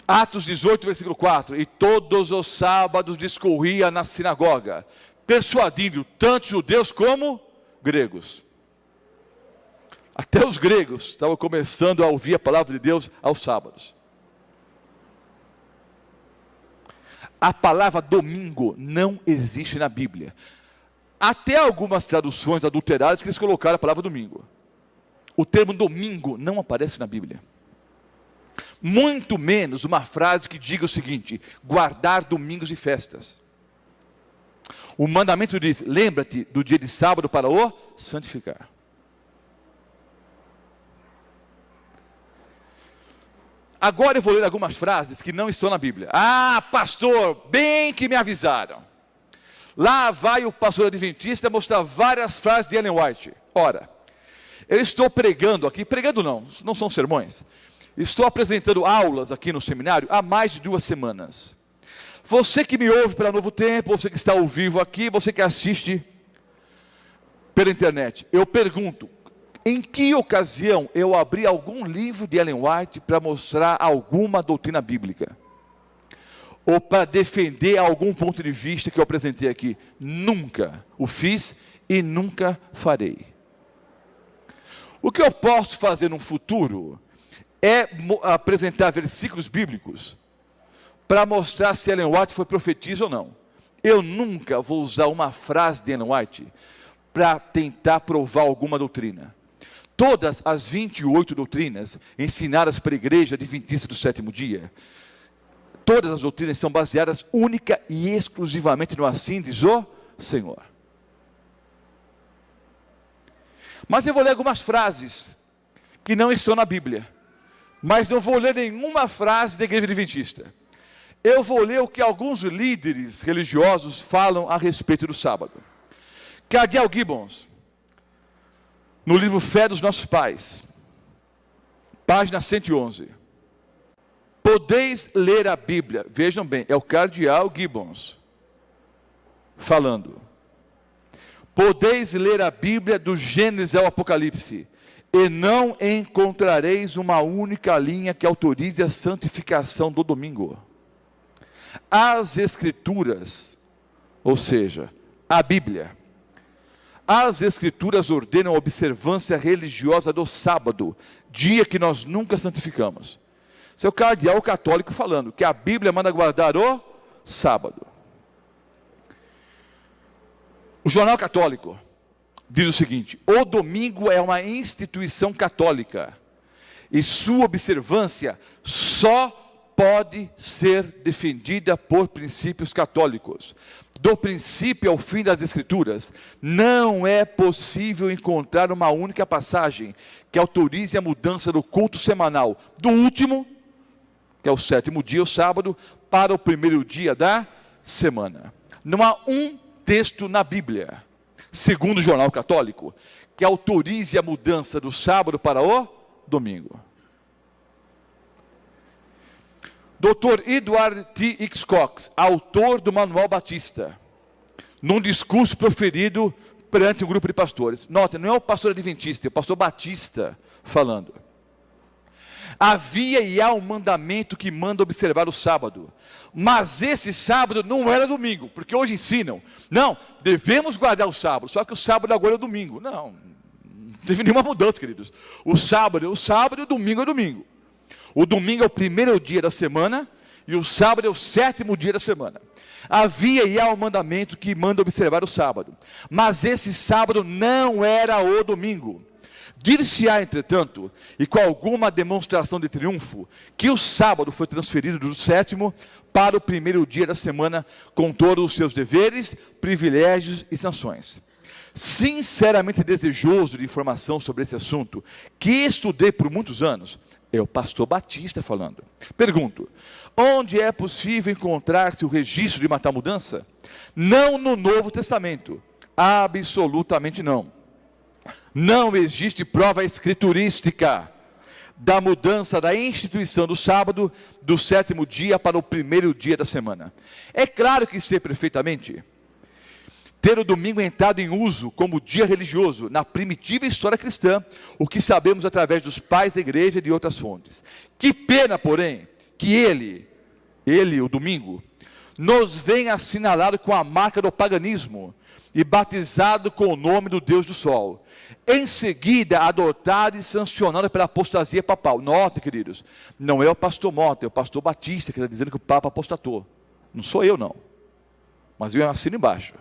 Atos 18, versículo 4. E todos os sábados discorria na sinagoga, persuadindo tanto judeus como gregos. Até os gregos estavam começando a ouvir a palavra de Deus aos sábados. A palavra domingo não existe na Bíblia. Até algumas traduções adulteradas que eles colocaram a palavra domingo. O termo domingo não aparece na Bíblia. Muito menos uma frase que diga o seguinte: guardar domingos e festas. O mandamento diz: lembra-te do dia de sábado para o santificar. Agora eu vou ler algumas frases que não estão na Bíblia. Ah, pastor, bem que me avisaram. Lá vai o pastor adventista mostrar várias frases de Ellen White. Ora, eu estou pregando aqui, pregando não são sermões. Estou apresentando aulas aqui no seminário há mais de 2 semanas. Você que me ouve pela Novo Tempo, você que está ao vivo aqui, você que assiste pela internet, eu pergunto, em que ocasião eu abri algum livro de Ellen White para mostrar alguma doutrina bíblica? Ou para defender algum ponto de vista que eu apresentei aqui? Nunca o fiz e nunca farei. O que eu posso fazer no futuro é apresentar versículos bíblicos para mostrar se Ellen White foi profetisa ou não. Eu nunca vou usar uma frase de Ellen White para tentar provar alguma doutrina. Todas as 28 doutrinas ensinadas pela igreja adventista do 7º dia, todas as doutrinas são baseadas única e exclusivamente no assim diz o Senhor. Mas eu vou ler algumas frases que não estão na Bíblia, mas não vou ler nenhuma frase da igreja adventista. Eu vou ler o que alguns líderes religiosos falam a respeito do sábado. Cardeal Gibbons, no livro Fé dos Nossos Pais, página 111. Podeis ler a Bíblia, vejam bem, é o Cardeal Gibbons falando. Podeis ler a Bíblia do Gênesis ao Apocalipse, e não encontrareis uma única linha que autorize a santificação do domingo. As Escrituras, ou seja, a Bíblia, as Escrituras ordenam a observância religiosa do sábado, dia que nós nunca santificamos. Esse é o cardeal católico falando que a Bíblia manda guardar o sábado. O Jornal Católico diz o seguinte: o domingo é uma instituição católica e sua observância só pode ser defendida por princípios católicos. Do princípio ao fim das Escrituras, não é possível encontrar uma única passagem que autorize a mudança do culto semanal do último que é o sétimo dia, o sábado, para o primeiro dia da semana. Não há um texto na Bíblia, segundo o Jornal Católico, que autorize a mudança do sábado para o domingo. Dr. Edward T. Hitchcock, autor do Manual Batista, num discurso proferido perante um grupo de pastores. Notem, não é o pastor adventista, é o pastor batista falando. Havia e há um mandamento que manda observar o sábado, mas esse sábado não era domingo, porque hoje ensinam, não, devemos guardar o sábado, só que o sábado agora é domingo. Não teve nenhuma mudança, queridos. O sábado é o sábado e o domingo é domingo. O domingo é o primeiro dia da semana e o sábado é o sétimo dia da semana. Havia e há um mandamento que manda observar o sábado, mas esse sábado não era o domingo. Dir-se-á, entretanto, e com alguma demonstração de triunfo, que o sábado foi transferido do sétimo para o primeiro dia da semana, com todos os seus deveres, privilégios e sanções. Sinceramente desejoso de informação sobre esse assunto, que estudei por muitos anos, é o pastor Batista falando. Pergunto, onde é possível encontrar-se o registro de uma tal mudança? Não no Novo Testamento, absolutamente não. Não existe prova escriturística da mudança da instituição do sábado, do sétimo dia para o primeiro dia da semana. É claro que sei perfeitamente ter o domingo entrado em uso como dia religioso na primitiva história cristã, o que sabemos através dos pais da igreja e de outras fontes. Que pena, porém, que ele, o domingo, nos venha assinalado com a marca do paganismo e batizado com o nome do Deus do Sol. Em seguida, adotado e sancionado pela apostasia papal. Nota, queridos, não é o pastor Mota, é o pastor Batista que está dizendo que o Papa apostatou. Não sou eu, não. Mas eu assino embaixo.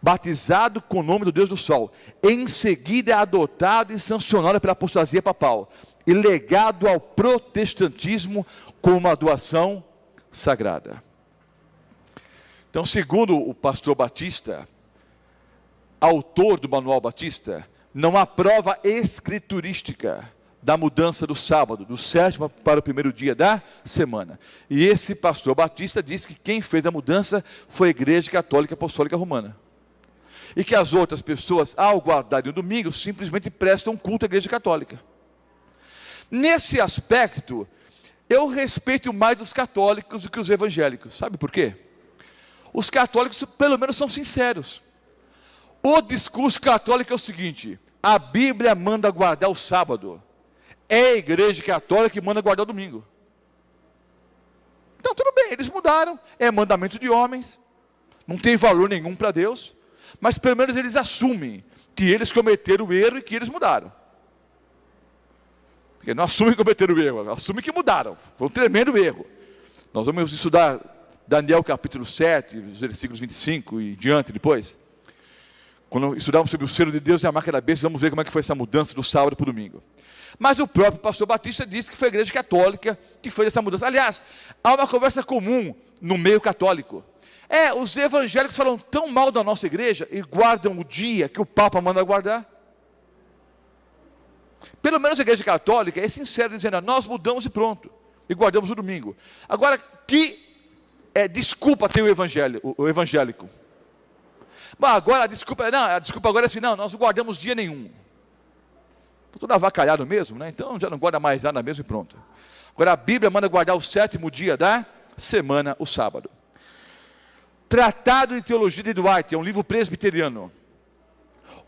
Batizado com o nome do Deus do Sol. Em seguida, adotado e sancionado pela apostasia papal. E legado ao protestantismo como uma doação sagrada. Então, segundo o pastor Batista, autor do Manual Batista, não há prova escriturística da mudança do sábado, do sétimo para o primeiro dia da semana. E esse pastor Batista disse que quem fez a mudança foi a Igreja Católica Apostólica Romana. E que as outras pessoas, ao guardarem o domingo, simplesmente prestam culto à Igreja Católica. Nesse aspecto, eu respeito mais os católicos do que os evangélicos. Sabe por quê? Os católicos, pelo menos, são sinceros. O discurso católico é o seguinte: a Bíblia manda guardar o sábado, é a Igreja Católica que manda guardar o domingo. Então tudo bem, eles mudaram, é mandamento de homens, não tem valor nenhum para Deus, mas pelo menos eles assumem que eles cometeram o erro e que eles mudaram. Porque não assumem que cometeram o erro, assumem que mudaram, foi um tremendo erro. Nós vamos estudar Daniel capítulo 7, versículos 25 e diante depois. Quando estudamos sobre o selo de Deus e a marca da besta, vamos ver como é que foi essa mudança do sábado para o domingo. Mas o próprio pastor Batista disse que foi a Igreja Católica que fez essa mudança. Aliás, há uma conversa comum no meio católico. Os evangélicos falam tão mal da nossa igreja e guardam o dia que o Papa manda guardar. Pelo menos a Igreja Católica é sincera, dizendo, nós mudamos e pronto, e guardamos o domingo. Agora, que desculpa tem o evangélico? Bom, agora a desculpa agora é assim, não, nós não guardamos dia nenhum. Estou todo avacalhado mesmo, né? Então já não guarda mais nada mesmo e pronto. Agora a Bíblia manda guardar o sétimo dia da semana, o sábado. Tratado de Teologia de Dwight, é um livro presbiteriano.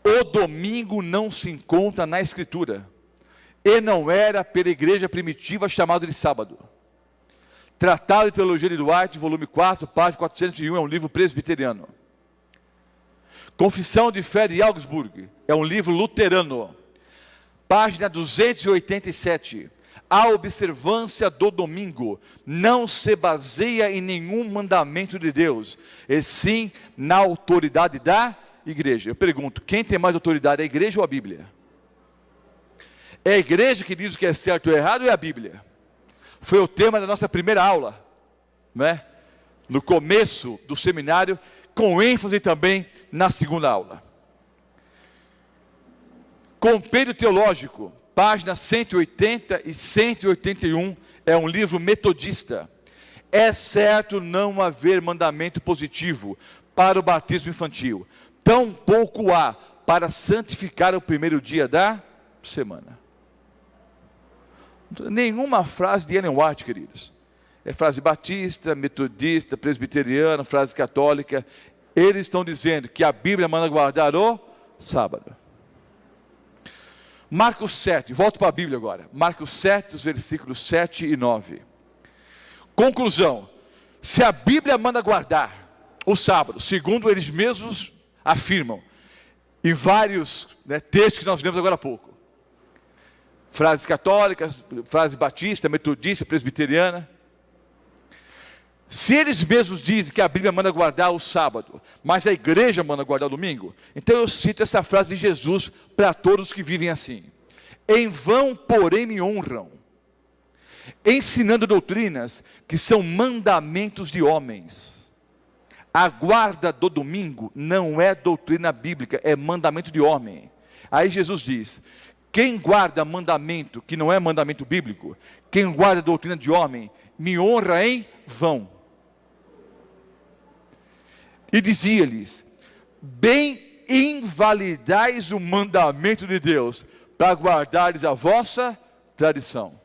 O domingo não se encontra na Escritura, e não era pela igreja primitiva chamado de sábado. Tratado de Teologia de Dwight, volume 4, página 401, é um livro presbiteriano. Confissão de Fé de Augsburg, é um livro luterano, página 287. A observância do domingo não se baseia em nenhum mandamento de Deus, e sim na autoridade da igreja. Eu pergunto, quem tem mais autoridade, a igreja ou a Bíblia? É a igreja que diz o que é certo ou errado, ou é a Bíblia? Foi o tema da nossa primeira aula, né? No começo do seminário, com ênfase também na segunda aula. Compêndio Teológico, páginas 180 e 181, é um livro metodista. É certo não haver mandamento positivo para o batismo infantil. Tampouco há para santificar o primeiro dia da semana. Nenhuma frase de Ellen White, queridos. É frase batista, metodista, presbiteriana, frase católica. Eles estão dizendo que a Bíblia manda guardar o sábado. Marcos 7, volto para a Bíblia agora. Marcos 7, os versículos 7 e 9. Conclusão: se a Bíblia manda guardar o sábado, segundo eles mesmos afirmam, em vários textos que nós lemos agora há pouco, frases católicas, frase batista, metodista, presbiteriana, se eles mesmos dizem que a Bíblia manda guardar o sábado, mas a igreja manda guardar o domingo, então eu cito essa frase de Jesus para todos que vivem assim: em vão, porém, me honram, ensinando doutrinas que são mandamentos de homens. A guarda do domingo não é doutrina bíblica, é mandamento de homem. Aí Jesus diz: quem guarda mandamento que não é mandamento bíblico, quem guarda doutrina de homem, me honra em vão. E dizia-lhes: bem invalidais o mandamento de Deus, para guardares a vossa tradição.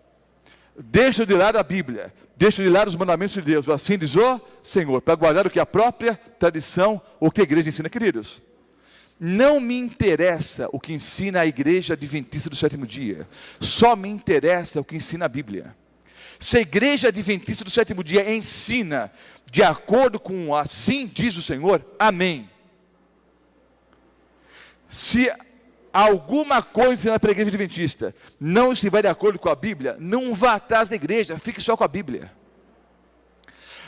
Deixa de lado a Bíblia, deixa de lado os mandamentos de Deus, assim diz o Senhor, para guardar o que a própria tradição, o que a igreja ensina, queridos. Não me interessa o que ensina a igreja adventista do sétimo dia, só me interessa o que ensina a Bíblia. Se a igreja adventista do sétimo dia ensina de acordo com assim diz o Senhor, amém. Se alguma coisa na igreja adventista não estiver de acordo com a Bíblia, não vá atrás da igreja, fique só com a Bíblia.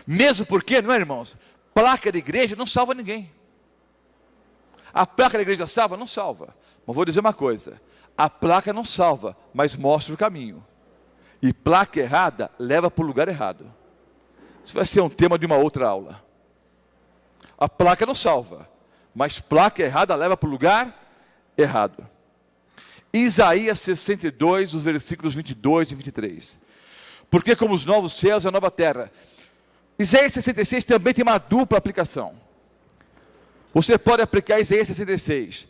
Mesmo porque, não é, irmãos, placa da igreja não salva ninguém. A placa da igreja salva? Não salva. Mas vou dizer uma coisa: a placa não salva, mas mostra o caminho. E placa errada leva para o lugar errado. Isso vai ser um tema de uma outra aula. A placa não salva, mas placa errada leva para o lugar errado. Isaías 62, os versículos 22 e 23. Porque como os novos céus e a nova terra. Isaías 66 também tem uma dupla aplicação. Você pode aplicar Isaías 66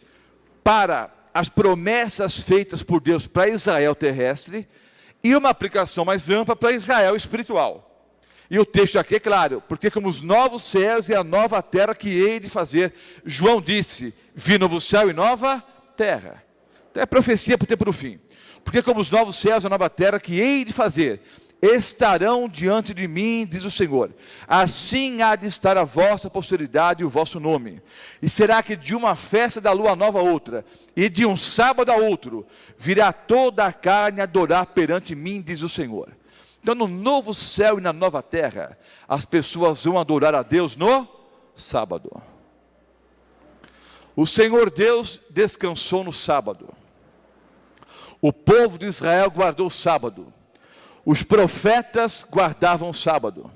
para as promessas feitas por Deus para Israel terrestre, e uma aplicação mais ampla para Israel espiritual. E o texto aqui é claro: porque como os novos céus e a nova terra que hei de fazer. João disse: vi novo céu e nova terra. Então é profecia para o tempo do fim. Porque como os novos céus e a nova terra que hei de fazer estarão diante de mim, diz o Senhor, assim há de estar a vossa posteridade e o vosso nome. E será que de uma festa da lua nova a outra, e de um sábado a outro, virá toda a carne adorar perante mim, diz o Senhor. Então no novo céu e na nova terra, as pessoas vão adorar a Deus no sábado. O Senhor Deus descansou no sábado. O povo de Israel guardou o sábado. Os profetas guardavam o sábado.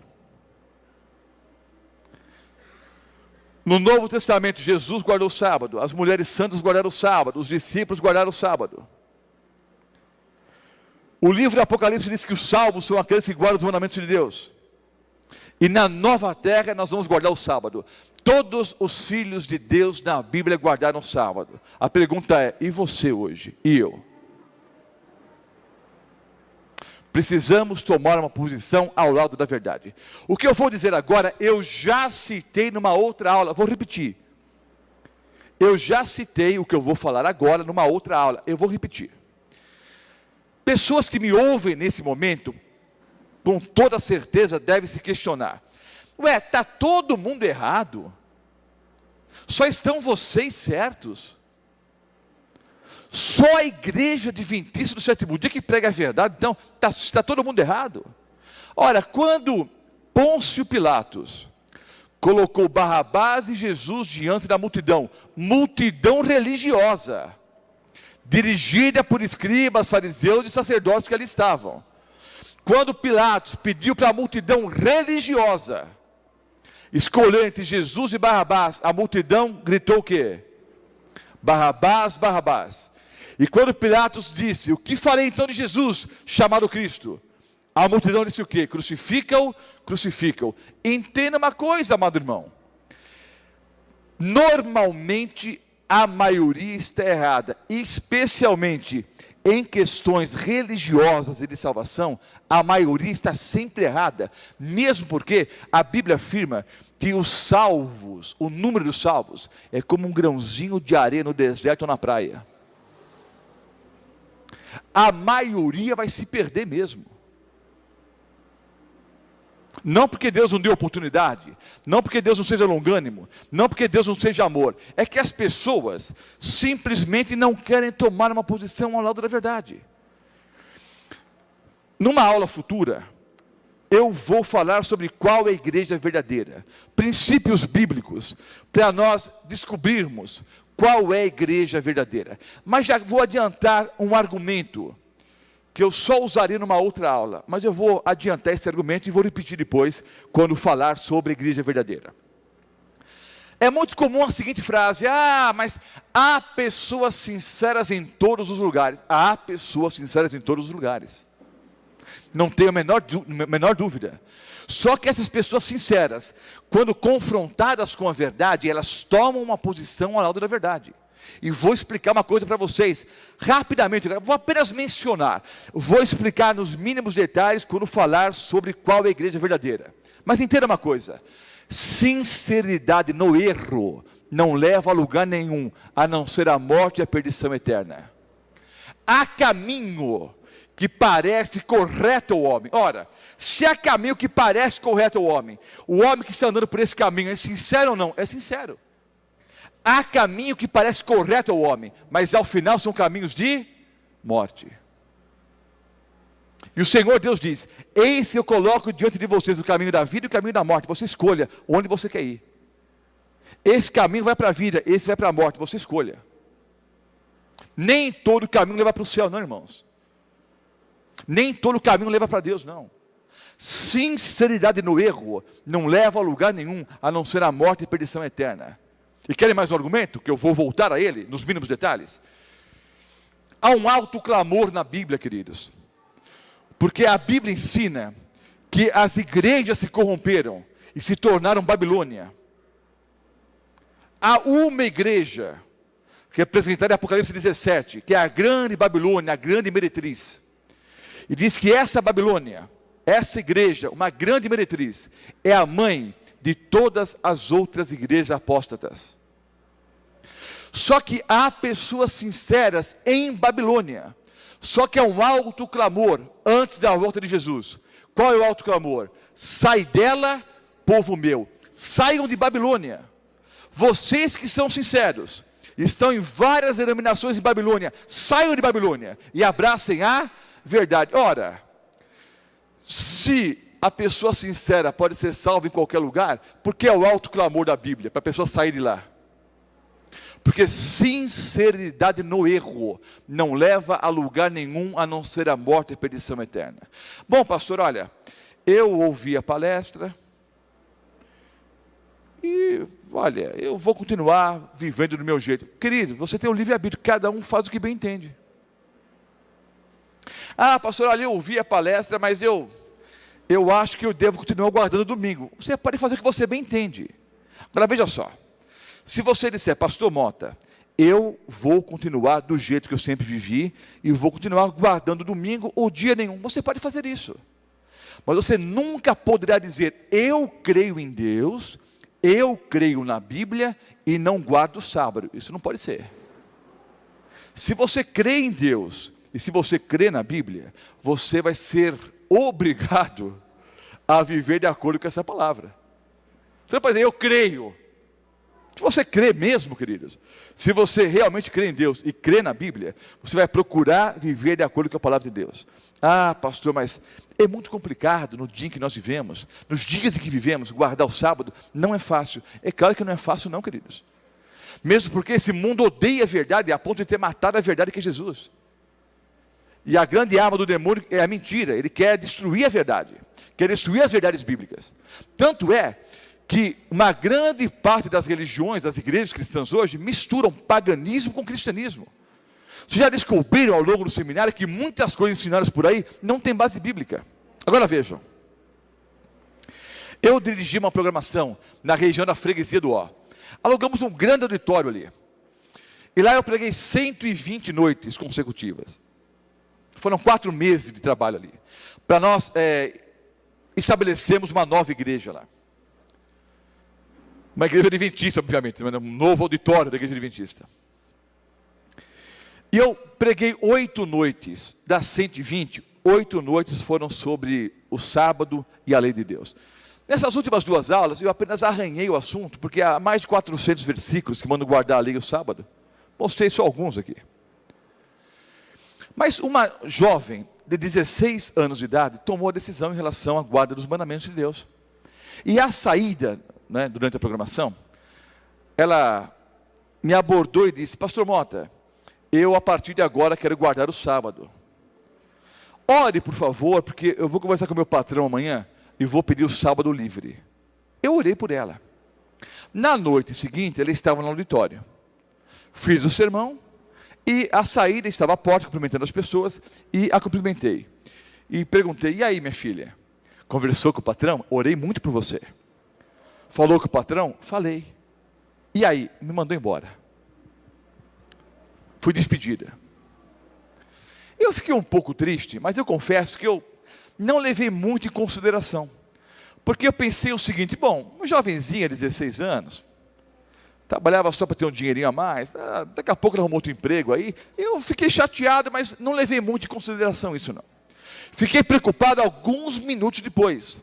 No Novo Testamento, Jesus guardou o sábado, as mulheres santas guardaram o sábado, os discípulos guardaram o sábado. O livro do Apocalipse diz que os salvos são aqueles que guardam os mandamentos de Deus. E na nova terra nós vamos guardar o sábado. Todos os filhos de Deus na Bíblia guardaram o sábado. A pergunta é: e você hoje? E eu? Precisamos tomar uma posição ao lado da verdade. O que eu vou dizer agora, eu já citei numa outra aula, vou repetir. Eu já citei o que eu vou falar agora numa outra aula, eu vou repetir. Pessoas que me ouvem nesse momento, com toda certeza devem se questionar: ué, está todo mundo errado? Só estão vocês certos? Só a igreja adventista do sétimo dia que prega a verdade, então está todo mundo errado? Ora, quando Pôncio Pilatos colocou Barrabás e Jesus diante da multidão religiosa, dirigida por escribas, fariseus e sacerdotes que ali estavam. Quando Pilatos pediu para a multidão religiosa escolher entre Jesus e Barrabás, a multidão gritou o quê? Barrabás, Barrabás. E quando Pilatos disse: o que farei então de Jesus, chamado Cristo? A multidão disse o quê? Crucifica-o, crucifica-o. Entenda uma coisa, amado irmão. Normalmente a maioria está errada, especialmente em questões religiosas e de salvação, a maioria está sempre errada, mesmo porque a Bíblia afirma que os salvos, o número dos salvos, é como um grãozinho de areia no deserto ou na praia. A maioria vai se perder mesmo. Não porque Deus não deu oportunidade, não porque Deus não seja longânimo, não porque Deus não seja amor, é que as pessoas simplesmente não querem tomar uma posição ao lado da verdade. Numa aula futura, eu vou falar sobre qual é a igreja verdadeira, princípios bíblicos, para nós descobrirmos qual é a igreja verdadeira. Mas já vou adiantar um argumento, que eu só usaria numa outra aula, mas eu vou adiantar esse argumento e vou repetir depois, quando falar sobre a igreja verdadeira. É muito comum a seguinte frase: mas há pessoas sinceras em todos os lugares. Há pessoas sinceras em todos os lugares. Não tenho a menor dúvida. Só que essas pessoas sinceras, quando confrontadas com a verdade, elas tomam uma posição ao lado da verdade. E vou explicar uma coisa para vocês, rapidamente, vou apenas mencionar, vou explicar nos mínimos detalhes quando falar sobre qual é a igreja verdadeira. Mas entenda uma coisa, sinceridade no erro não leva a lugar nenhum, a não ser a morte e a perdição eterna. Há caminho que parece correto ao homem. Ora, se há caminho que parece correto ao homem, o homem que está andando por esse caminho é sincero ou não? É sincero. Há caminho que parece correto ao homem, mas ao final são caminhos de morte. E o Senhor Deus diz: eis que eu coloco diante de vocês o caminho da vida e o caminho da morte. Você escolha onde você quer ir. Esse caminho vai para a vida, esse vai para a morte, você escolha. Nem todo caminho leva para o céu, não, irmãos. Nem todo caminho leva para Deus, não. Sinceridade no erro não leva a lugar nenhum, a não ser a morte e perdição eterna. E querem mais um argumento? Que eu vou voltar a ele, nos mínimos detalhes. Há um alto clamor na Bíblia, queridos. Porque a Bíblia ensina que as igrejas se corromperam e se tornaram Babilônia. Há uma igreja, que é apresentada em Apocalipse 17, que é a grande Babilônia, a grande meretriz. E diz que essa Babilônia, essa igreja, uma grande meretriz, é a mãe de todas as outras igrejas apóstatas. Só que há pessoas sinceras em Babilônia. Só que é um alto clamor antes da volta de Jesus. Qual é o alto clamor? Sai dela, povo meu. Saiam de Babilônia. Vocês que são sinceros, estão em várias denominações de Babilônia. Saiam de Babilônia e abracem a verdade. Ora, se a pessoa sincera pode ser salva em qualquer lugar, por que é o alto clamor da Bíblia? Para a pessoa sair de lá. Porque sinceridade no erro não leva a lugar nenhum, a não ser a morte e perdição eterna. Bom, pastor, olha, eu ouvi a palestra e, olha, eu vou continuar vivendo do meu jeito. Querido, você tem o livre-arbítrio, cada um faz o que bem entende. Pastor, olha, eu ouvi a palestra, mas eu acho que eu devo continuar guardando domingo. Você pode fazer o que você bem entende. Agora veja só, se você disser: pastor Mota, eu vou continuar do jeito que eu sempre vivi, e vou continuar guardando domingo ou dia nenhum, você pode fazer isso. Mas você nunca poderá dizer: eu creio em Deus, eu creio na Bíblia, e não guardo o sábado. Isso não pode ser. Se você crê em Deus, e se você crê na Bíblia, você vai ser obrigado a viver de acordo com essa palavra. Você não pode dizer: eu creio. Se você crê mesmo, queridos, se você realmente crê em Deus e crê na Bíblia, você vai procurar viver de acordo com a palavra de Deus. Pastor, mas é muito complicado no dia em que nós vivemos, nos dias em que vivemos, guardar o sábado. Não é fácil. É claro que não é fácil não, queridos. Mesmo porque esse mundo odeia a verdade, a ponto de ter matado a verdade, que é Jesus. E a grande arma do demônio é a mentira. Ele quer destruir a verdade, quer destruir as verdades bíblicas. Tanto é que uma grande parte das religiões, das igrejas cristãs hoje, misturam paganismo com cristianismo. Vocês já descobriram ao longo do seminário que muitas coisas ensinadas por aí não têm base bíblica. Agora vejam. Eu dirigi uma programação na região da Freguesia do Ó. Alugamos um grande auditório ali. E lá eu preguei 120 noites consecutivas. Foram 4 meses de trabalho ali. Para nós estabelecermos uma nova igreja lá. Uma igreja adventista, obviamente, um novo auditório da igreja adventista. E eu preguei 8 noites, das 120, 8 noites foram sobre o sábado e a lei de Deus. Nessas últimas 2 aulas, eu apenas arranhei o assunto, porque há mais de 400 versículos que mandam guardar a lei e o sábado. Mostrei só alguns aqui. Mas uma jovem de 16 anos de idade tomou a decisão em relação à guarda dos mandamentos de Deus. E à saída, durante a programação, ela me abordou e disse: Pastor Mota, eu a partir de agora quero guardar o sábado. Ore, por favor, porque eu vou conversar com o meu patrão amanhã e vou pedir o sábado livre. Eu orei por ela. Na noite seguinte, ela estava no auditório. Fiz o sermão e à saída estava à porta cumprimentando as pessoas e a cumprimentei. E perguntei: e aí, minha filha? Conversou com o patrão? Orei muito por você. Falou com o patrão? Falei. E aí? Me mandou embora. Fui despedida. Eu fiquei um pouco triste, mas eu confesso que eu não levei muito em consideração. Porque eu pensei o seguinte: bom, uma jovenzinha de 16 anos, trabalhava só para ter um dinheirinho a mais, daqui a pouco ela arrumou outro emprego aí. Eu fiquei chateado, mas não levei muito em consideração isso não. Fiquei preocupado alguns minutos depois,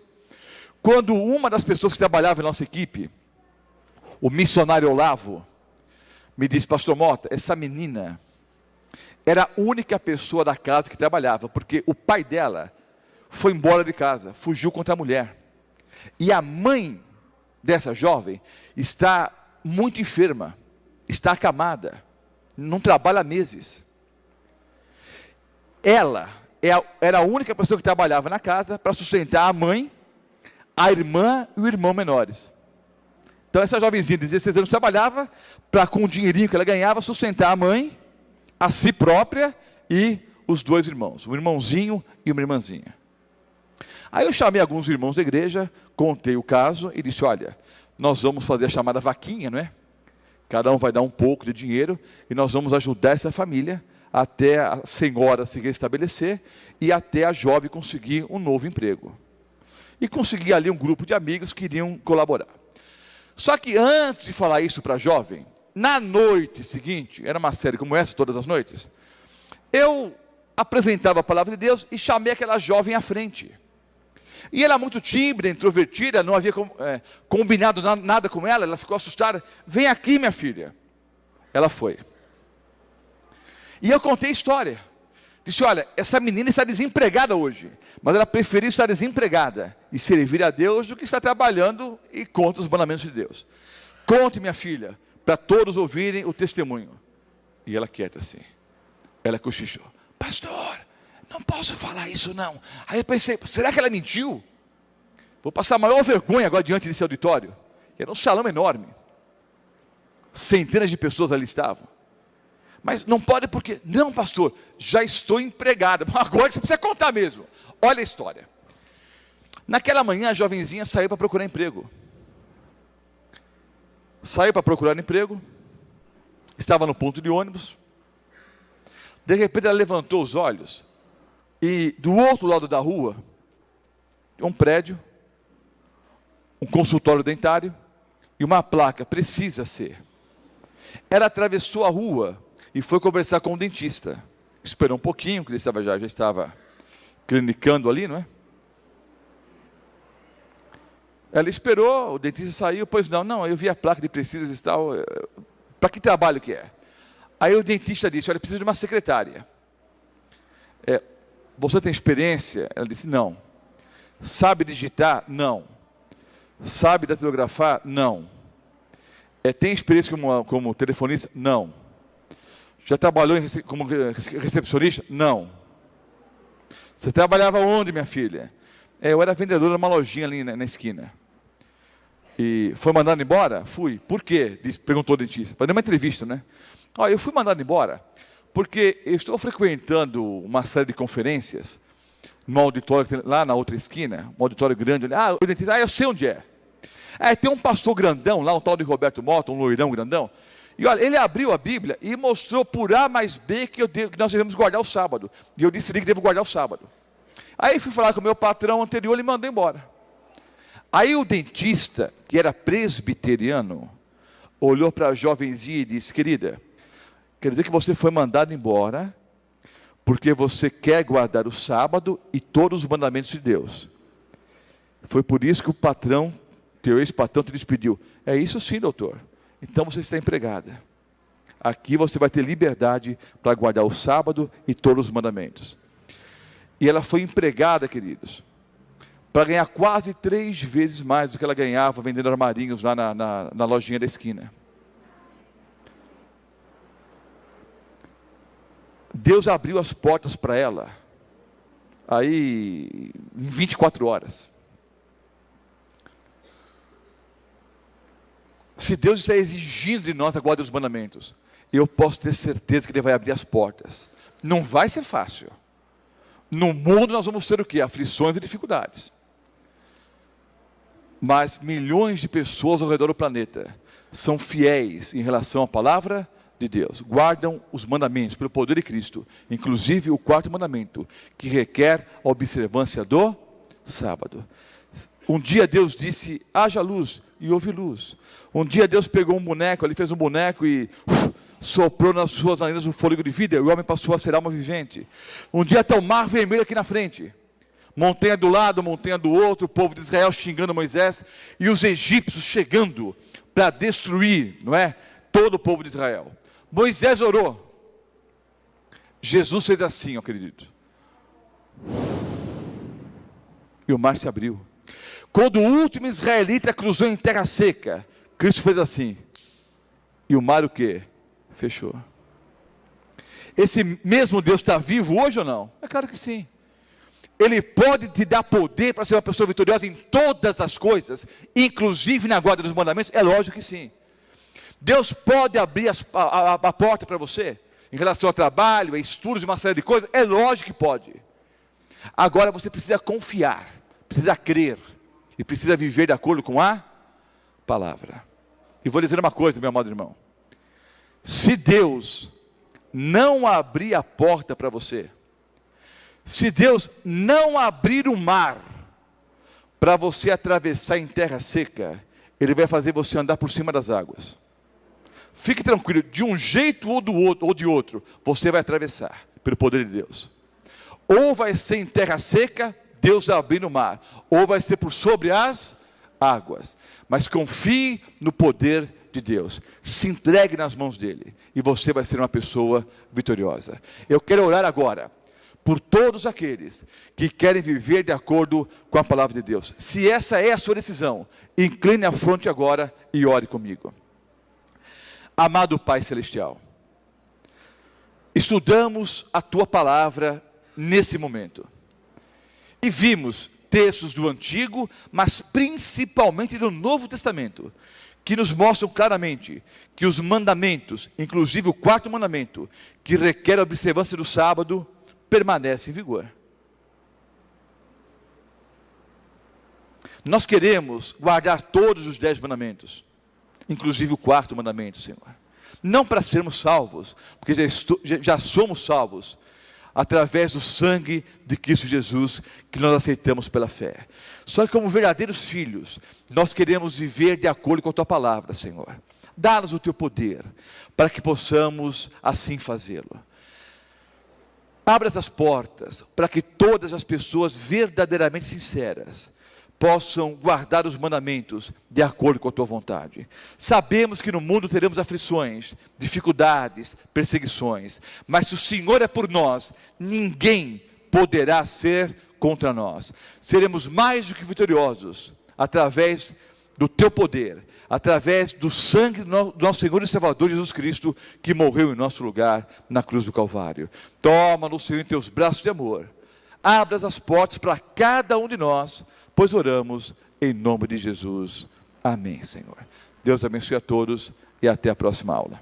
quando uma das pessoas que trabalhava em nossa equipe, o missionário Olavo, me disse: Pastor Mota, essa menina era a única pessoa da casa que trabalhava, porque o pai dela foi embora de casa, fugiu contra a mulher. E a mãe dessa jovem está muito enferma, está acamada, não trabalha há meses. Ela era a única pessoa que trabalhava na casa para sustentar a mãe, a irmã e o irmão menores. Então essa jovenzinha de 16 anos trabalhava para, com o dinheirinho que ela ganhava, sustentar a mãe, a si própria e os 2 irmãos, um irmãozinho e uma irmãzinha. Aí eu chamei alguns irmãos da igreja, contei o caso e disse: olha, nós vamos fazer a chamada vaquinha, não é? Cada um vai dar um pouco de dinheiro e nós vamos ajudar essa família até a senhora se restabelecer e até a jovem conseguir um novo emprego. E consegui ali um grupo de amigos que iriam colaborar. Só que antes de falar isso para a jovem, na noite seguinte, era uma série como essa todas as noites, eu apresentava a palavra de Deus e chamei aquela jovem à frente. E ela muito tímida, introvertida, não havia combinado nada com ela, ela ficou assustada. Vem aqui, minha filha. Ela foi. E eu contei a história. Disse: olha, essa menina está desempregada hoje, mas ela preferiu estar desempregada e servir a Deus do que estar trabalhando e contra os mandamentos de Deus. Conte, minha filha, para todos ouvirem o testemunho. E ela quieta assim. Ela cochichou: pastor, não posso falar isso não. Aí eu pensei: será que ela mentiu? Vou passar a maior vergonha agora diante desse auditório. Era um salão enorme. Centenas de pessoas ali estavam. Mas não pode porque... Não, pastor, já estou empregada. Agora você precisa contar mesmo. Olha a história. Naquela manhã a jovenzinha saiu para procurar emprego. Saiu para procurar emprego. Estava no ponto de ônibus. De repente ela levantou os olhos. E do outro lado da rua, um prédio, um consultório dentário e uma placa: precisa ser. Ela atravessou a rua e foi conversar com o dentista. Esperou um pouquinho, que ele já estava clinicando ali, não é? Ela esperou, o dentista saiu, pois não, eu vi a placa de precisa e tal. Para que trabalho que é? Aí o dentista disse: olha, precisa de uma secretária. Você tem experiência? Ela disse: não. Sabe digitar? Não. Sabe datilografar? Não. Tem experiência como telefonista? Não. Já trabalhou como recepcionista? Não. Você trabalhava onde, minha filha? Eu era vendedora numa lojinha ali na esquina. E foi mandado embora? Fui. Por quê? Perguntou o dentista. Para dar uma entrevista, né? Eu fui mandado embora porque eu estou frequentando uma série de conferências no auditório, lá na outra esquina, um auditório grande. O dentista, eu sei onde é. Tem um pastor grandão lá, um tal de Roberto Mota, um loirão grandão. E olha, ele abriu a Bíblia e mostrou por A mais B que nós devemos guardar o sábado. E eu disse que devo guardar o sábado. Aí fui falar com o meu patrão anterior, ele me mandou embora. Aí o dentista, que era presbiteriano, olhou para a jovenzinha e disse: querida, quer dizer que você foi mandado embora porque você quer guardar o sábado e todos os mandamentos de Deus. Foi por isso que o patrão, teu ex-patrão, te despediu. É isso sim, doutor. Então você está empregada. Aqui você vai ter liberdade para guardar o sábado e todos os mandamentos. E ela foi empregada, queridos, para ganhar quase 3 vezes mais do que ela ganhava vendendo armarinhos lá na lojinha da esquina. Deus abriu as portas para ela, aí em 24 horas. Se Deus está exigindo de nós a guarda dos mandamentos, eu posso ter certeza que Ele vai abrir as portas. Não vai ser fácil. No mundo nós vamos ter o quê? Aflições e dificuldades. Mas milhões de pessoas ao redor do planeta são fiéis em relação à palavra de Deus. Guardam os mandamentos pelo poder de Cristo. Inclusive o 4º mandamento, que requer a observância do sábado. Um dia Deus disse: haja luz, e houve luz. Um dia Deus pegou um boneco, ele fez um boneco e soprou nas suas narinas o fôlego de vida, e o homem passou a ser alma vivente. Um dia está o mar vermelho aqui na frente, montanha do lado, montanha do outro, o povo de Israel xingando Moisés, e os egípcios chegando para destruir, não é, todo o povo de Israel. Moisés orou, Jesus fez assim, ó querido, e o mar se abriu. Quando o último israelita cruzou em terra seca, Cristo fez assim, e o mar o quê? Fechou. Esse mesmo Deus está vivo hoje ou não? É claro que sim. Ele pode te dar poder para ser uma pessoa vitoriosa em todas as coisas, inclusive na guarda dos mandamentos? É lógico que sim. Deus pode abrir a porta para você, em relação ao trabalho, a estudos e uma série de coisas? É lógico que pode. Agora você precisa confiar, precisa crer, e precisa viver de acordo com a palavra. E vou lhe dizer uma coisa, meu amado irmão. Se Deus não abrir a porta para você, se Deus não abrir o mar para você atravessar em terra seca, Ele vai fazer você andar por cima das águas. Fique tranquilo, de um jeito ou de outro, você vai atravessar, pelo poder de Deus. Ou vai ser em terra seca, Deus abrindo o mar, ou vai ser por sobre as águas. Mas confie no poder de Deus, se entregue nas mãos dele, e você vai ser uma pessoa vitoriosa. Eu quero orar agora por todos aqueles que querem viver de acordo com a palavra de Deus. Se essa é a sua decisão, incline a fronte agora e ore comigo. Amado Pai Celestial, estudamos a Tua palavra nesse momento, e vimos textos do Antigo, mas principalmente do Novo Testamento, que nos mostram claramente que os mandamentos, inclusive o 4º mandamento, que requer a observância do sábado, permanece em vigor. Nós queremos guardar todos os 10 mandamentos, inclusive o 4º mandamento, Senhor. Não para sermos salvos, porque já somos salvos, através do sangue de Cristo Jesus, que nós aceitamos pela fé. Só que como verdadeiros filhos, nós queremos viver de acordo com a Tua palavra, Senhor. Dá-nos o Teu poder, para que possamos assim fazê-lo. Abra essas portas, para que todas as pessoas verdadeiramente sinceras possam guardar os mandamentos de acordo com a Tua vontade. Sabemos que no mundo teremos aflições, dificuldades, perseguições, mas se o Senhor é por nós, ninguém poderá ser contra nós. Seremos mais do que vitoriosos, através do Teu poder, através do sangue do nosso Senhor e Salvador Jesus Cristo, que morreu em nosso lugar na cruz do Calvário. Toma-nos, Senhor, em Teus braços de amor, abra as portas para cada um de nós, pois oramos em nome de Jesus. Amém, Senhor. Deus abençoe a todos e até a próxima aula.